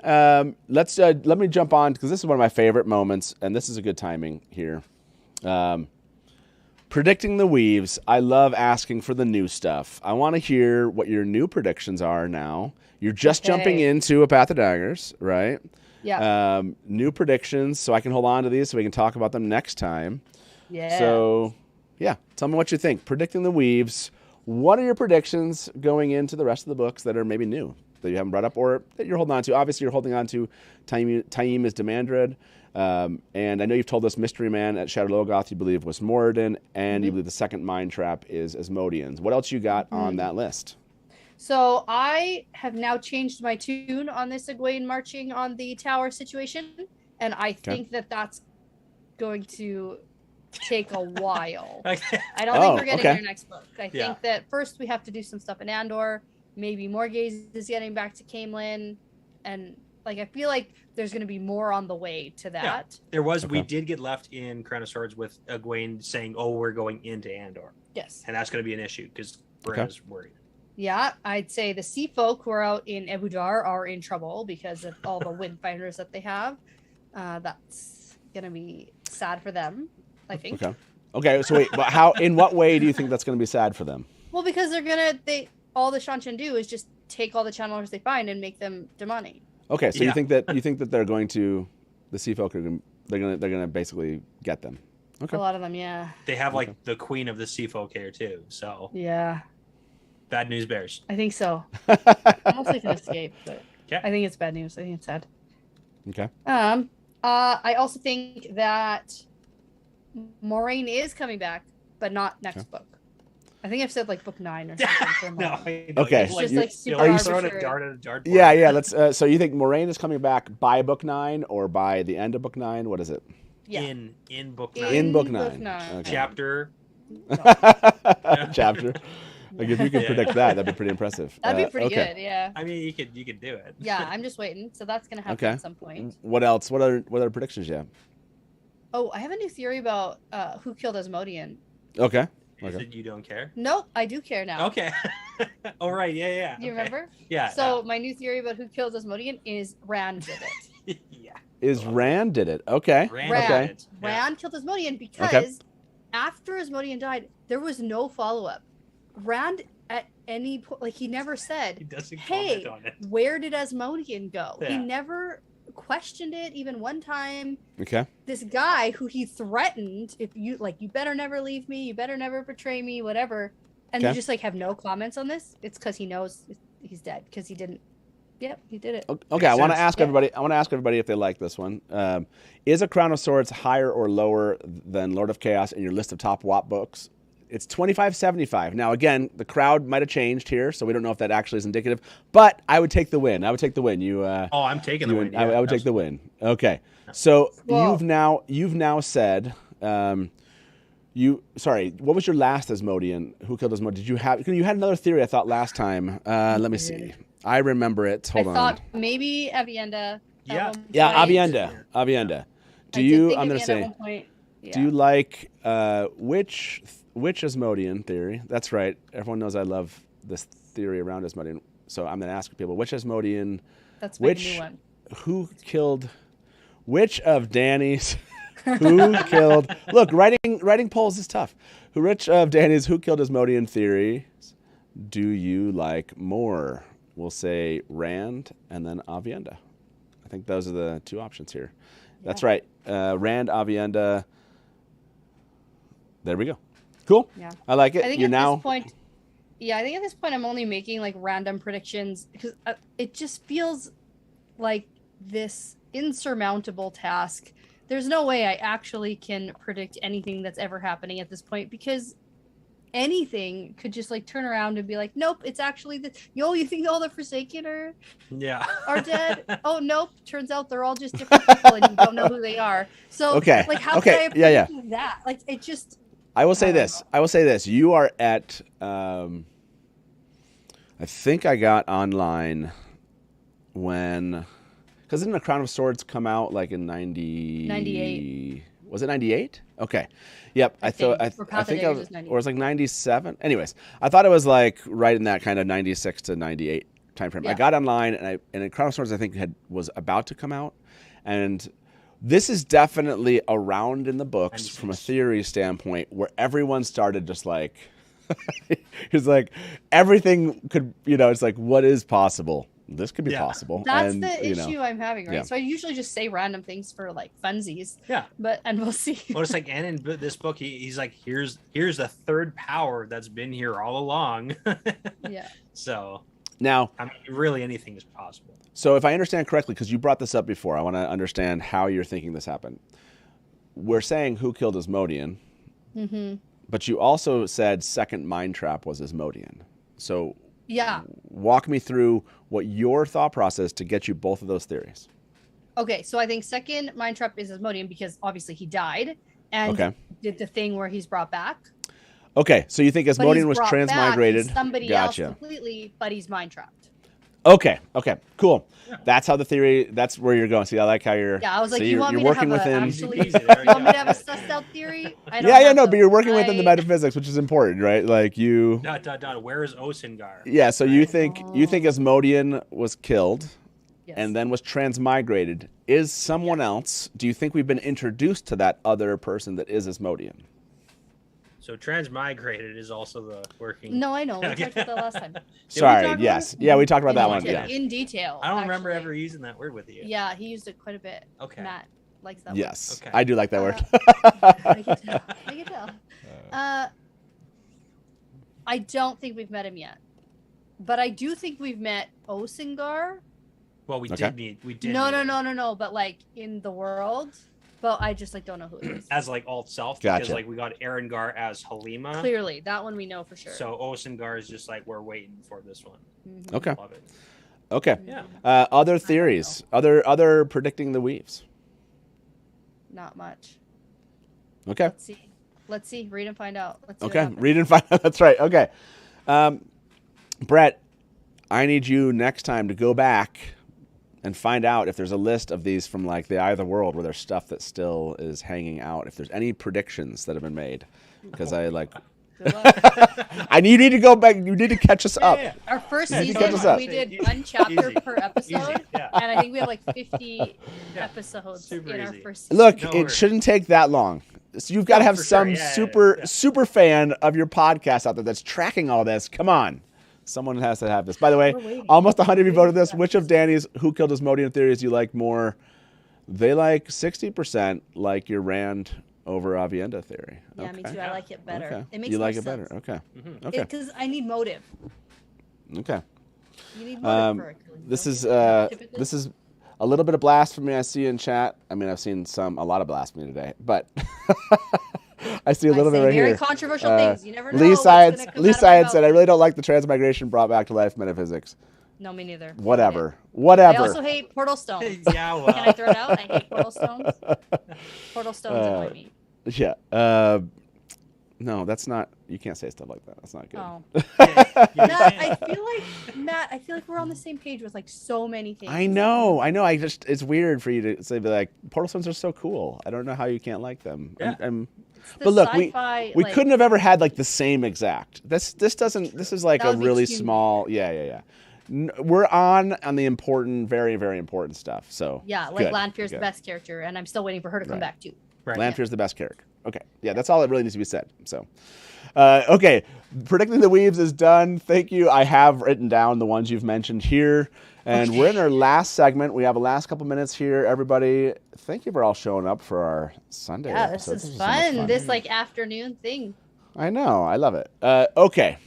Let me jump on because this is one of my favorite moments, and this is a good timing here. Predicting the weaves. I love asking for the new stuff. I want to hear what your new predictions are now. You're just jumping into A Path of Daggers, right? Yeah. New predictions, so I can hold on to these so we can talk about them next time. Yeah. So, yeah, tell me what you think. Predicting the weaves. What are your predictions going into the rest of the books that are maybe new that you haven't brought up or that you're holding on to? Obviously, you're holding on to Taim is Demandred. And I know you've told us Mystery Man at Shadow Logoth you believe was Moradin, and you believe the second Mind Trap is Asmodeans. What else you got on that list? So I have now changed my tune on this Egwene marching on the tower situation, and I think that that's going to take a while. Okay. I don't think we're getting okay. their next book. I think that first we have to do some stuff in Andor. Maybe Morgase is getting back to Camelin, and like I feel like there's going to be more on the way to that. Yeah. There was. We did get left in Crown of Swords with Egwene saying, "Oh, we're going into Andor." Yes, and that's going to be an issue because Brenna's worried. Yeah, I'd say the sea folk who are out in Ebudar are in trouble because of all the wind fighters that they have. That's going to be sad for them, I think. Okay. So wait, but how? In what way do you think that's going to be sad for them? Well, because all the Shan-Chen do is just take all the channelers they find and make them demonic. Okay, so you think that they're going to the sea folk are they're gonna basically get them. Okay. A lot of them, yeah. They have like the queen of the sea folk here too. So yeah. Bad news bears. I think so. I mostly can escape, but I think it's bad news. I think it's sad. Okay. I also think that Moraine is coming back, but not next book. I think I've said like book 9 or something. No, okay. It's just like super are you arbitrary. throwing a dart at a dartboard? Yeah. Let's. So you think Moraine is coming back by book 9 or by the end of book 9? What is it? Yeah. In book 9. In book 9. Okay. Chapter. Chapter. Like if you could predict that'd be pretty impressive. That'd be pretty good, yeah. I mean, you could do it. Yeah, I'm just waiting. So that's gonna happen at some point. What else? What other predictions you have? Oh, I have a new theory about who killed Asmodean. Okay. Is it you don't care? Nope, I do care now. Okay. All right. Yeah. Do you remember? Yeah. So my new theory about who killed Asmodean is Rand did it. Yeah. Is Rand did it? Okay. Rand killed Asmodean because after Asmodean died, there was no follow-up. Rand at any point, like he never said, "Hey, where did Asmodean go?" Yeah. He never questioned it even one time. Okay. This guy who he threatened, if you better never leave me, you better never betray me, whatever. And they just like have no comments on this. It's because he knows he's dead because he didn't. Yep, he did it. Okay, I want to ask everybody. I want to ask everybody if they like this one. Is A Crown of Swords higher or lower than Lord of Chaos in your list of top WAP books? It's 25-75. Now, again, the crowd might have changed here, so we don't know if that actually is indicative. But I would take the win. I would take the win. You. I'm taking the win. I would take the win. Okay. So you've now said. Sorry. What was your last Asmodean? Who killed Asmodean? You had another theory? I thought last time. Let me see. I remember it. Hold on. I thought maybe Avienda. Yeah. Avienda. I'm going to say. Yeah. Do you like which Asmodean theory? That's right. Everyone knows I love this theory around Asmodean. So I'm going to ask people which Asmodean. That's my new one. Who killed? Which of Dani's? Who killed? Look, writing polls is tough. Which of Dani's who killed Asmodean theories do you like more? We'll say Rand and then Avienda. I think those are the two options here. That's right. Rand Avienda. There we go. Cool. Yeah. I like it. I think You're at now. this point, I think at this point I'm only making like random predictions because it just feels like this insurmountable task. There's no way I actually can predict anything that's ever happening at this point because anything could just like turn around and be like, nope, it's actually the you think all the Forsaken are dead? Oh nope, turns out they're all just different people and you don't know who they are. So Okay. like how Okay. could I have predicted that? Like it just I will say this. I will say this. You are at. I think I got online when, because didn't the Crown of Swords come out like in 98? Was it 98? Okay. Yep. I think I was, or it was like 97. Anyways, I thought it was like right in that kind of 96 to 98 time frame. Yeah. I got online and Crown of Swords I think was about to come out, and this is definitely around in the books 96. from a theory standpoint where everyone started just like, it's like everything could, it's like, what is possible? This could be possible. That's and, the issue I'm having, right? Yeah. So I usually just say random things for like funsies. Yeah. And we'll see. Well, it's like, and in this book, he's like, here's the third power that's been here all along. Yeah. So Now, I mean, really anything is possible. so if I understand correctly, because you brought this up before, I want to understand how you're thinking this happened. We're saying who killed Asmodean, but you also said second mind trap was Asmodean. So Yeah. walk me through what your thought process to get you both of those theories. Okay, so I think second mind trap is Asmodean because obviously he died and Okay. did the thing where he's brought back. Okay, so you think But he's Asmodean was brought back transmigrated? as somebody Gotcha. else completely, but he's mind trapped. Okay, cool. That's how the theory. That's where you're going. See, I like how you're. Yeah, I was like, so you want me you're to working have within. actually, Easy, there we you want me go. to have a sussed out theory? I don't Yeah, have no, but those. you're working within the metaphysics, which is important, right? Like you. Where is Osengar? Yeah, so you think Asmodean was killed, Yes. and then was transmigrated. Is someone else? Do you think we've been introduced to that other person that is Asmodean? So transmigrated is also the working. No, I know. We Okay. talked about that last time. Sorry. talk about Yes. it? Yeah, we talked about that one. detail, Yeah. in detail. I don't remember actually. ever using that word with you. Yeah, he used it quite a bit. Okay. Matt likes that Yes. Okay. I do like that word. I can tell. I can tell. I don't think we've met him yet, but I do think we've met Osengar. Well, we Okay. did meet. We did. No, meet no, him no, no, no. But like in the world, but I just like don't know who it is. As like alt self, because Gotcha. like we got Erengar as Halima. Clearly, that one we know for sure. So Osengar is just like we're waiting for this one. Mhm. Okay. Love it. Okay. Yeah. Other theories. Other predicting the weaves. Not much. Okay. Let's see. Read and find out. Let's see what Okay. happens. Read and find out. That's right. Okay. Brett, I need you next time to go back and find out if there's a list of these from like the Eye of the World where there's stuff that still is hanging out. If there's any predictions that have been made, because I like. Good luck. You need to go back. You need to catch us up. Yeah. Our first Yeah, you season, catch us up. we did Easy. one chapter Easy. per episode, Easy. Yeah. and I think we have like 50 Yeah. episodes Super in our easy. first season. Look, No it worries. shouldn't take that long. So you've got to No, have for some sure. Yeah, yeah. super fan of your podcast out there that's tracking all this. Come on. Someone has to have this. By the way, We're waiting. almost 100 of you voted this. Which of Danny's Who Killed Asmodean theories do you like more? They like 60% like your Rand over Avienda theory. Yeah, me too. I like it better. Okay. It makes you more like it sense. better. Okay. Mhm. Okay. Because I need motive. Okay. You need motive for a killing, This don't is you? Typically. this is a little bit of blasphemy I see in chat. I mean, I've seen a lot of blasphemy today, but I see a little I bit say right very here. controversial things. You never know. Lee what's gonna Syed come out of my said, "I mouth. really don't like the transmigration brought back to life metaphysics." No, me neither. Whatever. I Whatever. also hate portal stones. Yeah, well. Can I throw it out? I hate portal stones. Portal stones annoy me. Yeah. No, that's not. You can't say stuff like that. That's not good. Oh. Yeah, Matt, I feel like we're on the same page with like so many things. I know. I just. It's weird for you to say, be like, portal stones are so cool. I don't know how you can't like them. Yeah. It's the But look, sci-fi, we like, couldn't have ever had like the same exact. This doesn't. This is like That a would be really too small. Yeah. We're on the important, very, very important stuff. So Yeah, like good, Lanfear's the good. best character, and I'm still waiting for her to come Right. back too. Right. Lanfear's the best character. Okay. Yeah, that's all that really needs to be said. So, okay. Predicting the Weaves is done. Thank you. I have written down the ones you've mentioned here. And we're in our last segment. We have a last couple minutes here. Everybody, thank you for all showing up for our Sunday Yeah, episode. this is was so much fun. This like afternoon thing. I know. I love it. Okay.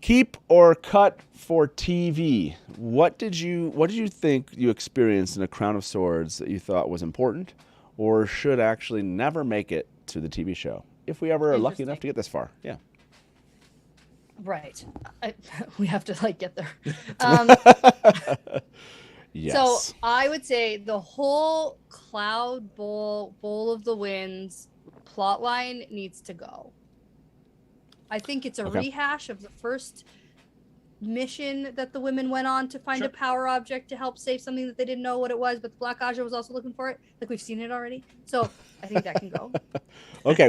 Keep or cut for TV. What did you think you experienced in A Crown of Swords that you thought was important or should actually never make it to the TV show? If we ever are lucky enough to get this far. Yeah. Right. We have to like get there. Yes. So I would say the whole Cloud Bowl of the Winds plot line needs to go. I think it's a rehash of the first mission that the women went on to find a power object to help save something that they didn't know what it was, but the Black Aja was also looking for it. Like we've seen it already. So I think that can go. Okay.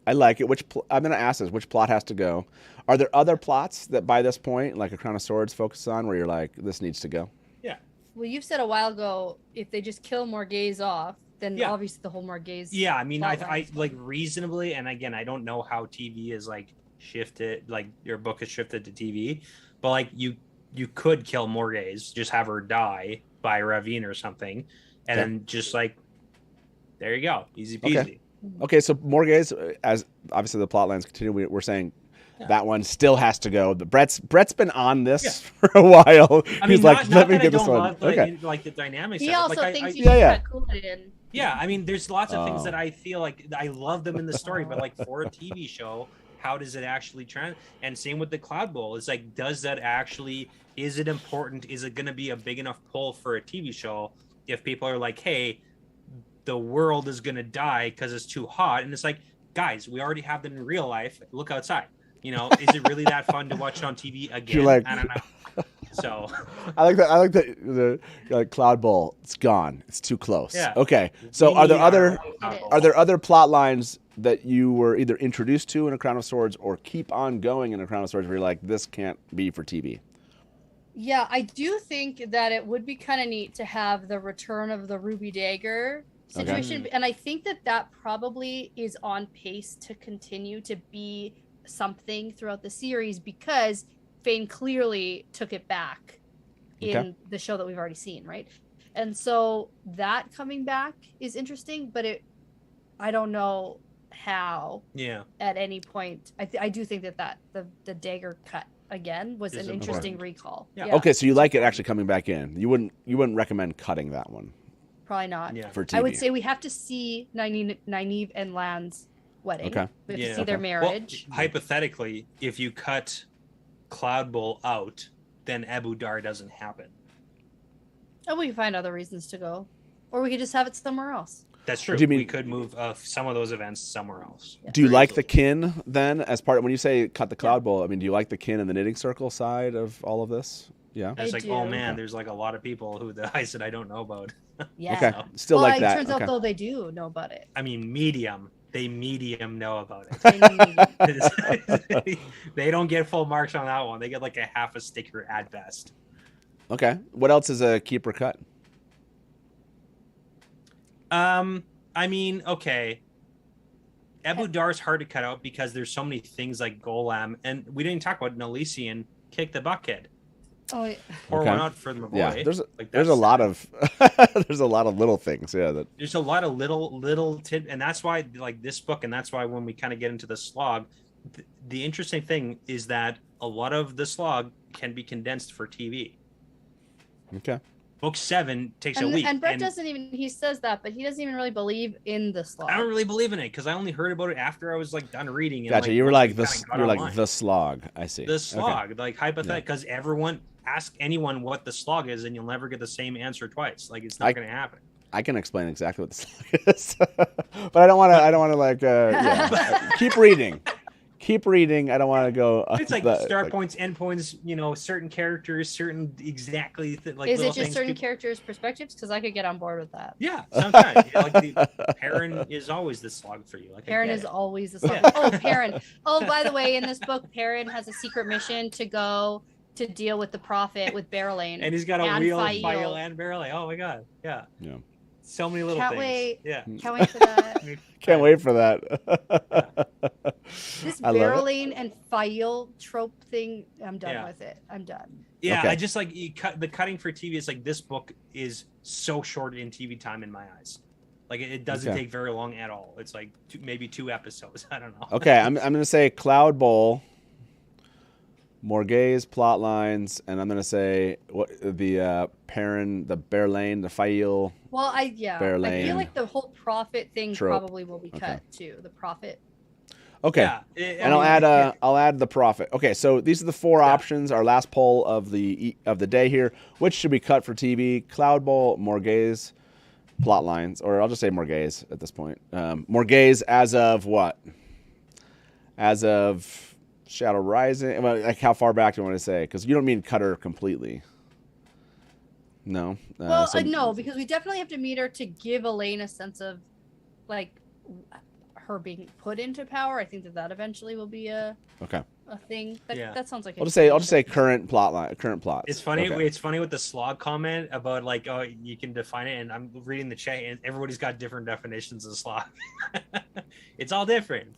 I like it. I'm going to ask this, which plot has to go? Are there other plots that by this point, like A Crown of Swords focuses on where you're like, this needs to go? Yeah. Well, you've said a while ago, if they just kill Morgaze off, then obviously the whole Morgaze. Yeah. I mean, I like reasonably, and again, I don't know how TV is like shifted, like your book is shifted to TV, but like you could kill Morgaze, just have her die by Ravine or something, and then just like, there you go. Easy peasy. Okay, so Morgaze, as obviously the plot lines continue, we're saying that one still has to go. But Brett's been on this for a while. I mean, He's like, let me get this one. Love, like the dynamics. He also thinks you should cut Coolidge. Yeah, I mean, there's lots of things that I feel like I love them in the story, but like for a TV show, how does it actually and same with the Cloud Bowl. It's like, does that actually, is it important? Is it going to be a big enough pull for a TV show if people are like, hey, the world is going to die because it's too hot? And it's like, guys, we already have them in real life. Look outside. You know, is it really that fun to watch it on TV again? Like, I don't know. So I like that. I like that. The like Cloud Bowl, it's gone. It's too close. Yeah. Okay. So are there other plot lines that you were either introduced to in A Crown of Swords or keep on going in A Crown of Swords where you're like, this can't be for TV? Yeah, I do think that it would be kind of neat to have the return of the Ruby Dagger situation. And I think that probably is on pace to continue to be something throughout the series because Fane clearly took it back in the show that we've already seen, right? And so that coming back is interesting, but I don't know how at any point. I do think that the dagger cut again was an interesting recall. Yeah. Okay, so you like it actually coming back in. You wouldn't recommend cutting that one. Probably not. For TV. I would say we have to see Nynaeve and Lan's wedding. Okay. We have to see their marriage. Well, hypothetically, if you cut Cloud Bowl out, then Abu Dar doesn't happen. And we can find other reasons to go. Or we could just have it somewhere else. That's true. We could move some of those events somewhere else. Do you like the kin then as part of, when you say cut the Cloud Bowl, I mean, do you like the kin and the knitting circle side of all of this? Yeah. It's like, oh man, there's like a lot of people who I said I don't know about. Yeah. Okay. Still like that. It turns out though they do know about it. I mean, they medium know about it. They don't get full marks on that one. They get like a half a sticker at best. Okay. What else is a keeper cut? I mean, okay. Abu Dar's hard to cut out because there's so many things like Golem, and we didn't talk about Nalisian kick the bucket. Oh, yeah. Pour one out for my boy. Yeah, there's a lot of there's a lot of little things. Yeah, there's a lot of little and that's why like this book, and that's why when we kind of get into the slog, the interesting thing is that a lot of the slog can be condensed for TV. Okay. Book 7 takes a week. And Brett doesn't even, he says that, but he doesn't even really believe in the slog. I don't really believe in it because I only heard about it after I was like done reading. And, gotcha. Like, you were like this. You're like the slog. I see. The slog, like hypothetical, because everyone ask anyone what the slog is, and you'll never get the same answer twice. Like it's not going to happen. I can explain exactly what the slog is, but I don't want to. I don't want to like keep reading. Keep reading. I don't want to go. It's like start points, end points. You know, certain characters, certain exactly. Like is it just certain characters' perspectives? Because I could get on board with that. Yeah, sometimes. Perrin is always the slog for you. Like Perrin is always the slog. Yeah. Oh, Perrin. Oh, by the way, in this book, Perrin has a secret mission to go to deal with the Prophet with Barrelane. And he's got a real Fael and Barrelane. Oh my god. Yeah. Yeah. So many little Can't things. wait. Yeah. Can't wait for that. Can't wait for that. This I love it. barreling and file trope thing, I'm done Yeah. with it. I'm done. Yeah, Okay. I just like the cutting for TV. It's like this book is so short in TV time in my eyes. Like it doesn't Okay. take very long at all. It's like maybe 2 episodes. I don't know. Okay, I'm going to say Cloud Bowl, Morgaze plot lines, and I'm going to say what the Perrin, the Berlane, the Fail. Well, I Barrelane. feel like the whole profit thing Trope. probably will be Okay. cut too. The profit. Okay. Yeah, And I'll add the profit. Okay, so these are the 4 options. Our last poll of the day here. Which should be cut for TV? Cloud Bowl, Morgaze, plot lines, or I'll just say Morgaze at this point. Morgaze as of what? As of Shadow Rising. Well, like how far back do you want to say? Because you don't mean cut her completely. No. Well, no, because we definitely have to meet her to give Elaine a sense of, like, her being put into power. I think that eventually will be a thing. That sounds like. I'll just say current plot. It's funny. Okay. It's funny with the slog comment about like, oh, you can define it, and I'm reading the chat, and everybody's got different definitions of slog. It's all different.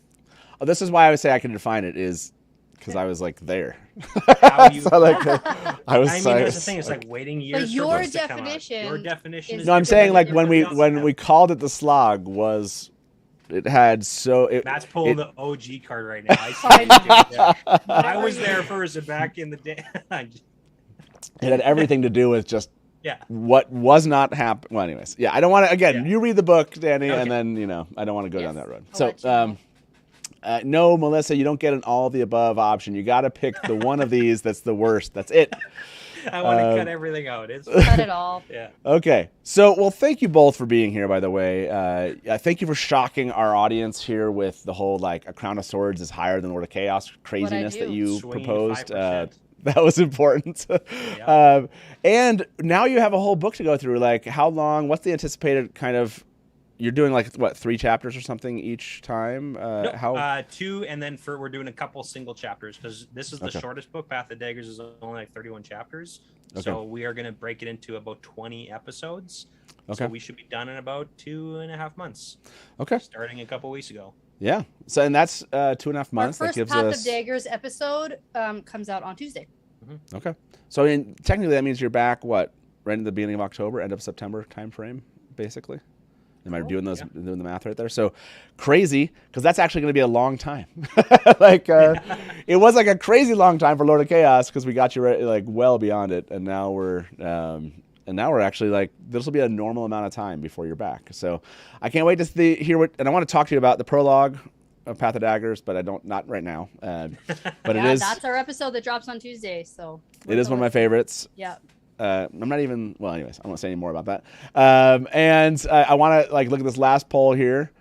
Oh, this is why I would say I can define it is because I was like there. How you, So, like, I was. I mean, so- that's the thing. It's like waiting years. But for your books to come out. definition Your definition. is Is No, I'm different saying than like everybody else. when we called it the slog was it had so it, Matt's pulling it- the OG card right now. I was there first back in the day. it had everything to do with just Yeah. what was not happening. Well, anyways, yeah, I don't want to. Again, Yeah. you read the book, Danny, Okay. and then I don't want to go down Yes, that road. I'll So, let you know. no, Melissa, you don't get an all of the above option. You got to pick the one of these that's the worst. That's it. I want to cut everything out. It's Cut it all. yeah. Okay. So, well, thank you both for being here, by the way. Thank you for shocking our audience here with the whole, like, a Crown of Swords is higher than Lord of Chaos craziness do. that you Swinging proposed. 5%. That was important. Yeah. And now you have a whole book to go through. Like, how long? What's the anticipated kind of? You're doing like what 3 chapters or something each time? No, 2, and then we're doing a couple single chapters because this is the Okay. shortest book. Path of Daggers is only like 31 chapters, Okay. so we are going to break it into about 20 episodes. Okay. So we should be done in about 2.5 months, Okay. starting a couple weeks ago. Yeah. So and that's 2.5 months. Our That first gives Path us of Daggers episode comes out on Tuesday. Okay. So I mean, technically that means you're back what right in the beginning of October, end of September time frame, basically. Am I doing doing the math right there? So crazy, because that's actually going to be a long time. Like it was like a crazy long time for Lord of Chaos because we got you right, like well beyond it, and now we're actually like this will be a normal amount of time before you're back. So I can't wait to hear what, and I want to talk to you about the prologue of Path of Daggers, but not right now. But it is That's our episode that drops on Tuesday. So it is one of my favorites. Yeah. I'm not even. Well, anyways, I won't say any more about that. And I want to like look at this last poll here.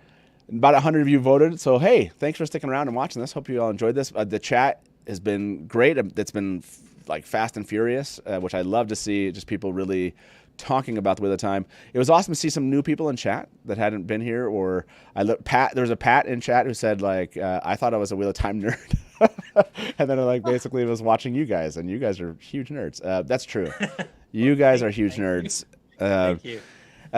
About 100 of you voted. So hey, thanks for sticking around and watching this. Hope you all enjoyed this. The chat has been great. It's been like fast and furious, which I love to see. Just people really talking about the Wheel of Time. It was awesome to see some new people in chat that hadn't been here. Or Pat. There was a Pat in chat who said like, I thought I was a Wheel of Time nerd. And then I like basically was watching you guys, and you guys are huge nerds. That's true. You guys are huge nerds. Thank you.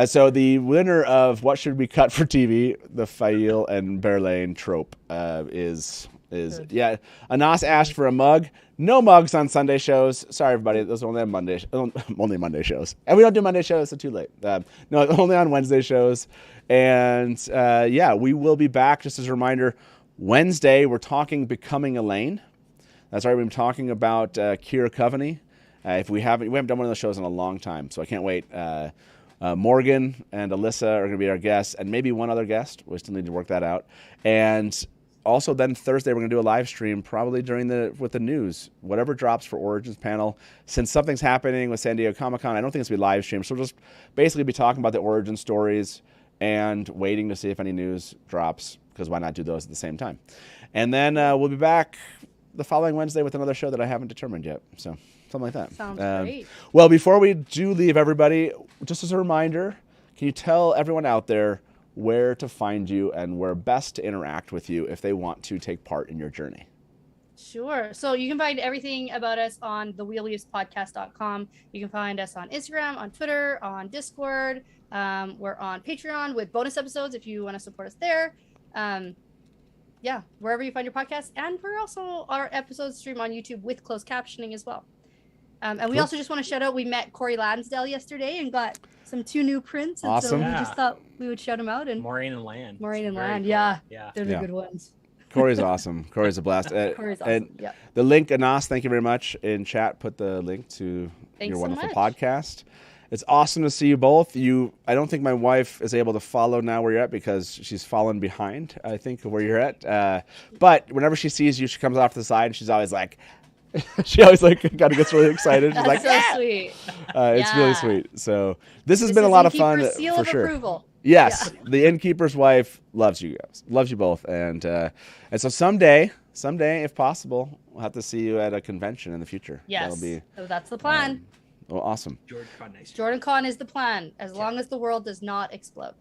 So the winner of What Should We Cut for TV, the Fail and Berlane trope, is Anas asked for a mug. No mugs on Sunday shows. Sorry, everybody. Those are only on only Monday shows. And we don't do Monday shows, so too late. No, only on Wednesday shows. And we will be back. Just as a reminder, Wednesday, we're talking Becoming Elaine. That's right. We've been talking about Kira Coveney. We haven't done one of those shows in a long time, so I can't wait. Morgan and Alyssa are going to be our guests, and maybe one other guest. We still need to work that out. And also, then Thursday, we're going to do a live stream, probably with the news, whatever drops for Origins panel. Since something's happening with San Diego Comic-Con, I don't think it's going to be live stream. So we'll just basically be talking about the Origin stories and waiting to see if any news drops, because why not do those at the same time? And then we'll be back the following Wednesday with another show that I haven't determined yet. So something like that. Sounds great. Well, before we do leave everybody, just as a reminder, can you tell everyone out there where to find you and where best to interact with you if they want to take part in your journey? Sure. So you can find everything about us on thewheeliespodcast.com. You can find us on Instagram, on Twitter, on Discord. We're on Patreon with bonus episodes if you want to support us there. Yeah, wherever you find your podcast. And we're also, our episodes stream on YouTube with closed captioning as well. And we also just want to shout out, we met Corey Lansdale yesterday and got two new prints. And Awesome. so we just thought we would shout them out. And Moraine and Land. Moraine and Very Land, cool. yeah. Yeah. They're the good ones. Corey's awesome. Corey's a blast. Corey's awesome. And Yeah. the link, Anas, thank you very much. In chat, put the link to Thanks your so wonderful much. podcast. It's awesome to see you both. I don't think my wife is able to follow now where you're at because she's fallen behind, I think, of where you're at. But whenever she sees you, she comes off to the side and she's always like, kind of gets really excited. She's like, That's so sweet. It's really Yeah. sweet. So this has This been a is lot of fun Innkeeper's seal for of sure. approval. Yes, the Innkeeper's wife loves you guys, loves you both, and so someday, if possible, we'll have to see you at a convention in the future. Yes. That'll be So that's the plan. well, awesome. George Con, nice. Jordan Con is the plan, as long as the world does not explode.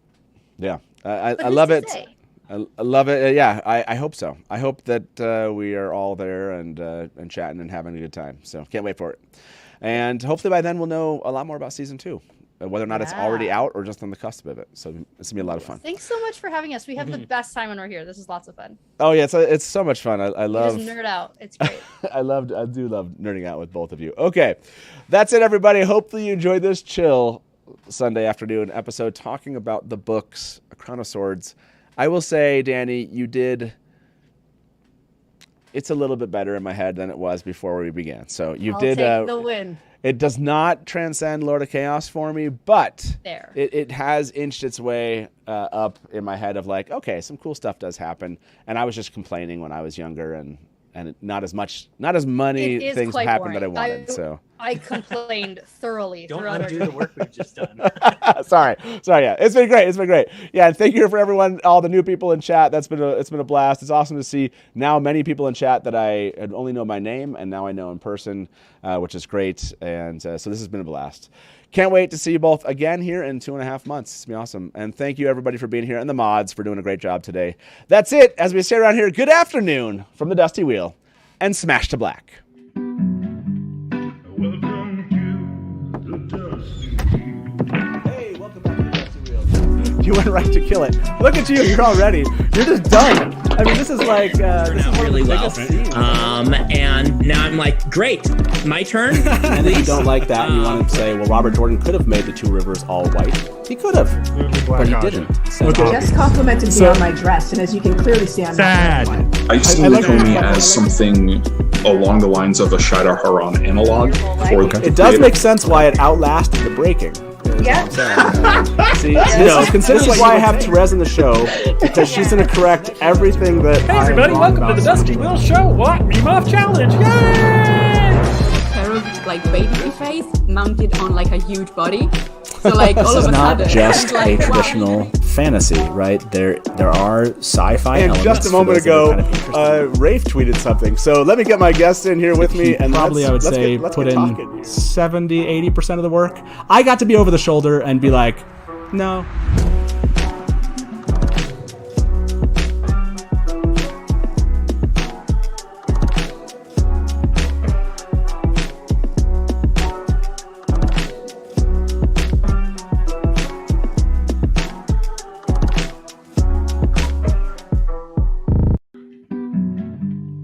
Yeah, But I who's love to it. say? I love it. Yeah, I hope so. I hope that we are all there and chatting and having a good time. So can't wait for it. And hopefully by then we'll know a lot more about season 2, whether or not it's already Yeah. out or just on the cusp of it. So it's gonna be a lot of fun. Thanks so much for having us. We have the best time when we're here. This is lots of fun. Oh yeah, it's so much fun. I We love. just nerd out. It's great. I do love nerding out with both of you. Okay, that's it, everybody. Hopefully you enjoyed this chill Sunday afternoon episode talking about the books, A Crown of Swords. I will say, Dani, you did. It's a little bit better in my head than it was before we began. So you I'll did. take the win. It does not transcend Lord of Chaos for me, but There. it has inched its way up in my head of like, okay, some cool stuff does happen. And I was just complaining when I was younger and not as many It is things quite happened that I boring. wanted. So I complained thoroughly. Don't throughout our undo the work we've just done. sorry. Yeah, it's been great. Yeah, and thank you for everyone, all the new people in chat. It's been a blast. It's awesome to see now many people in chat that I had only know my name and now I know in person, which is great. And so this has been a blast. Can't wait to see you both again here in 2.5 months. It's gonna be awesome. And thank you everybody for being here and the mods for doing a great job today. That's it. As we say around here, good afternoon from the Dusty Wheel and Smash to Black. Welcome to the Dusty. Hey, welcome back to the Dusty Wheel. You went right to kill it. Look at you. You're already. You're just done. I mean, this is like this is out one really of the well. biggest scenes. And now I'm like, great, my turn. And if you don't like that, and you want to say, well, Robert Jordan could have made the 2 rivers all white. He could have, but he didn't. So, Just complimented me on my dress, and as you can clearly see, I'm not wearing one. I see Nakomi as something along the lines of a Shada Haran analog for the it does make sense why it outlasted the breaking. Yeah. See, this is why I have Therese in the show, because she's going to correct everything that Hey everybody, welcome to the Dusty Wheel Show. What? Meme Off Challenge. Yay! Terrible, like baby face mounted on like a huge body. So like all of a sudden, Just like, a traditional fantasy, right? There are sci-fi And elements. just a for moment those that are ago, kind of interested. Rafe tweeted something. So let me get my guest in here with me. And Probably, I would say, let's put get in talking here. 70-80% of the work. I got to be over the shoulder and be like, no.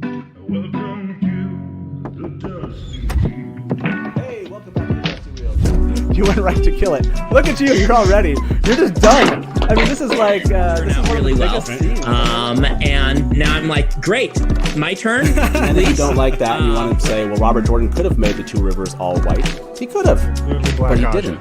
Welcome to the Dusty. Hey, welcome back to the Dusty Wheel. You went right to kill it. Look at you. You're already. You're just done. I mean, this is like this is out one really of the well. biggest scenes. And now I'm like, great, my turn. And if you don't like that, and you want to say, well, Robert Jordan could have made the 2 rivers all white. He could have, but he didn't.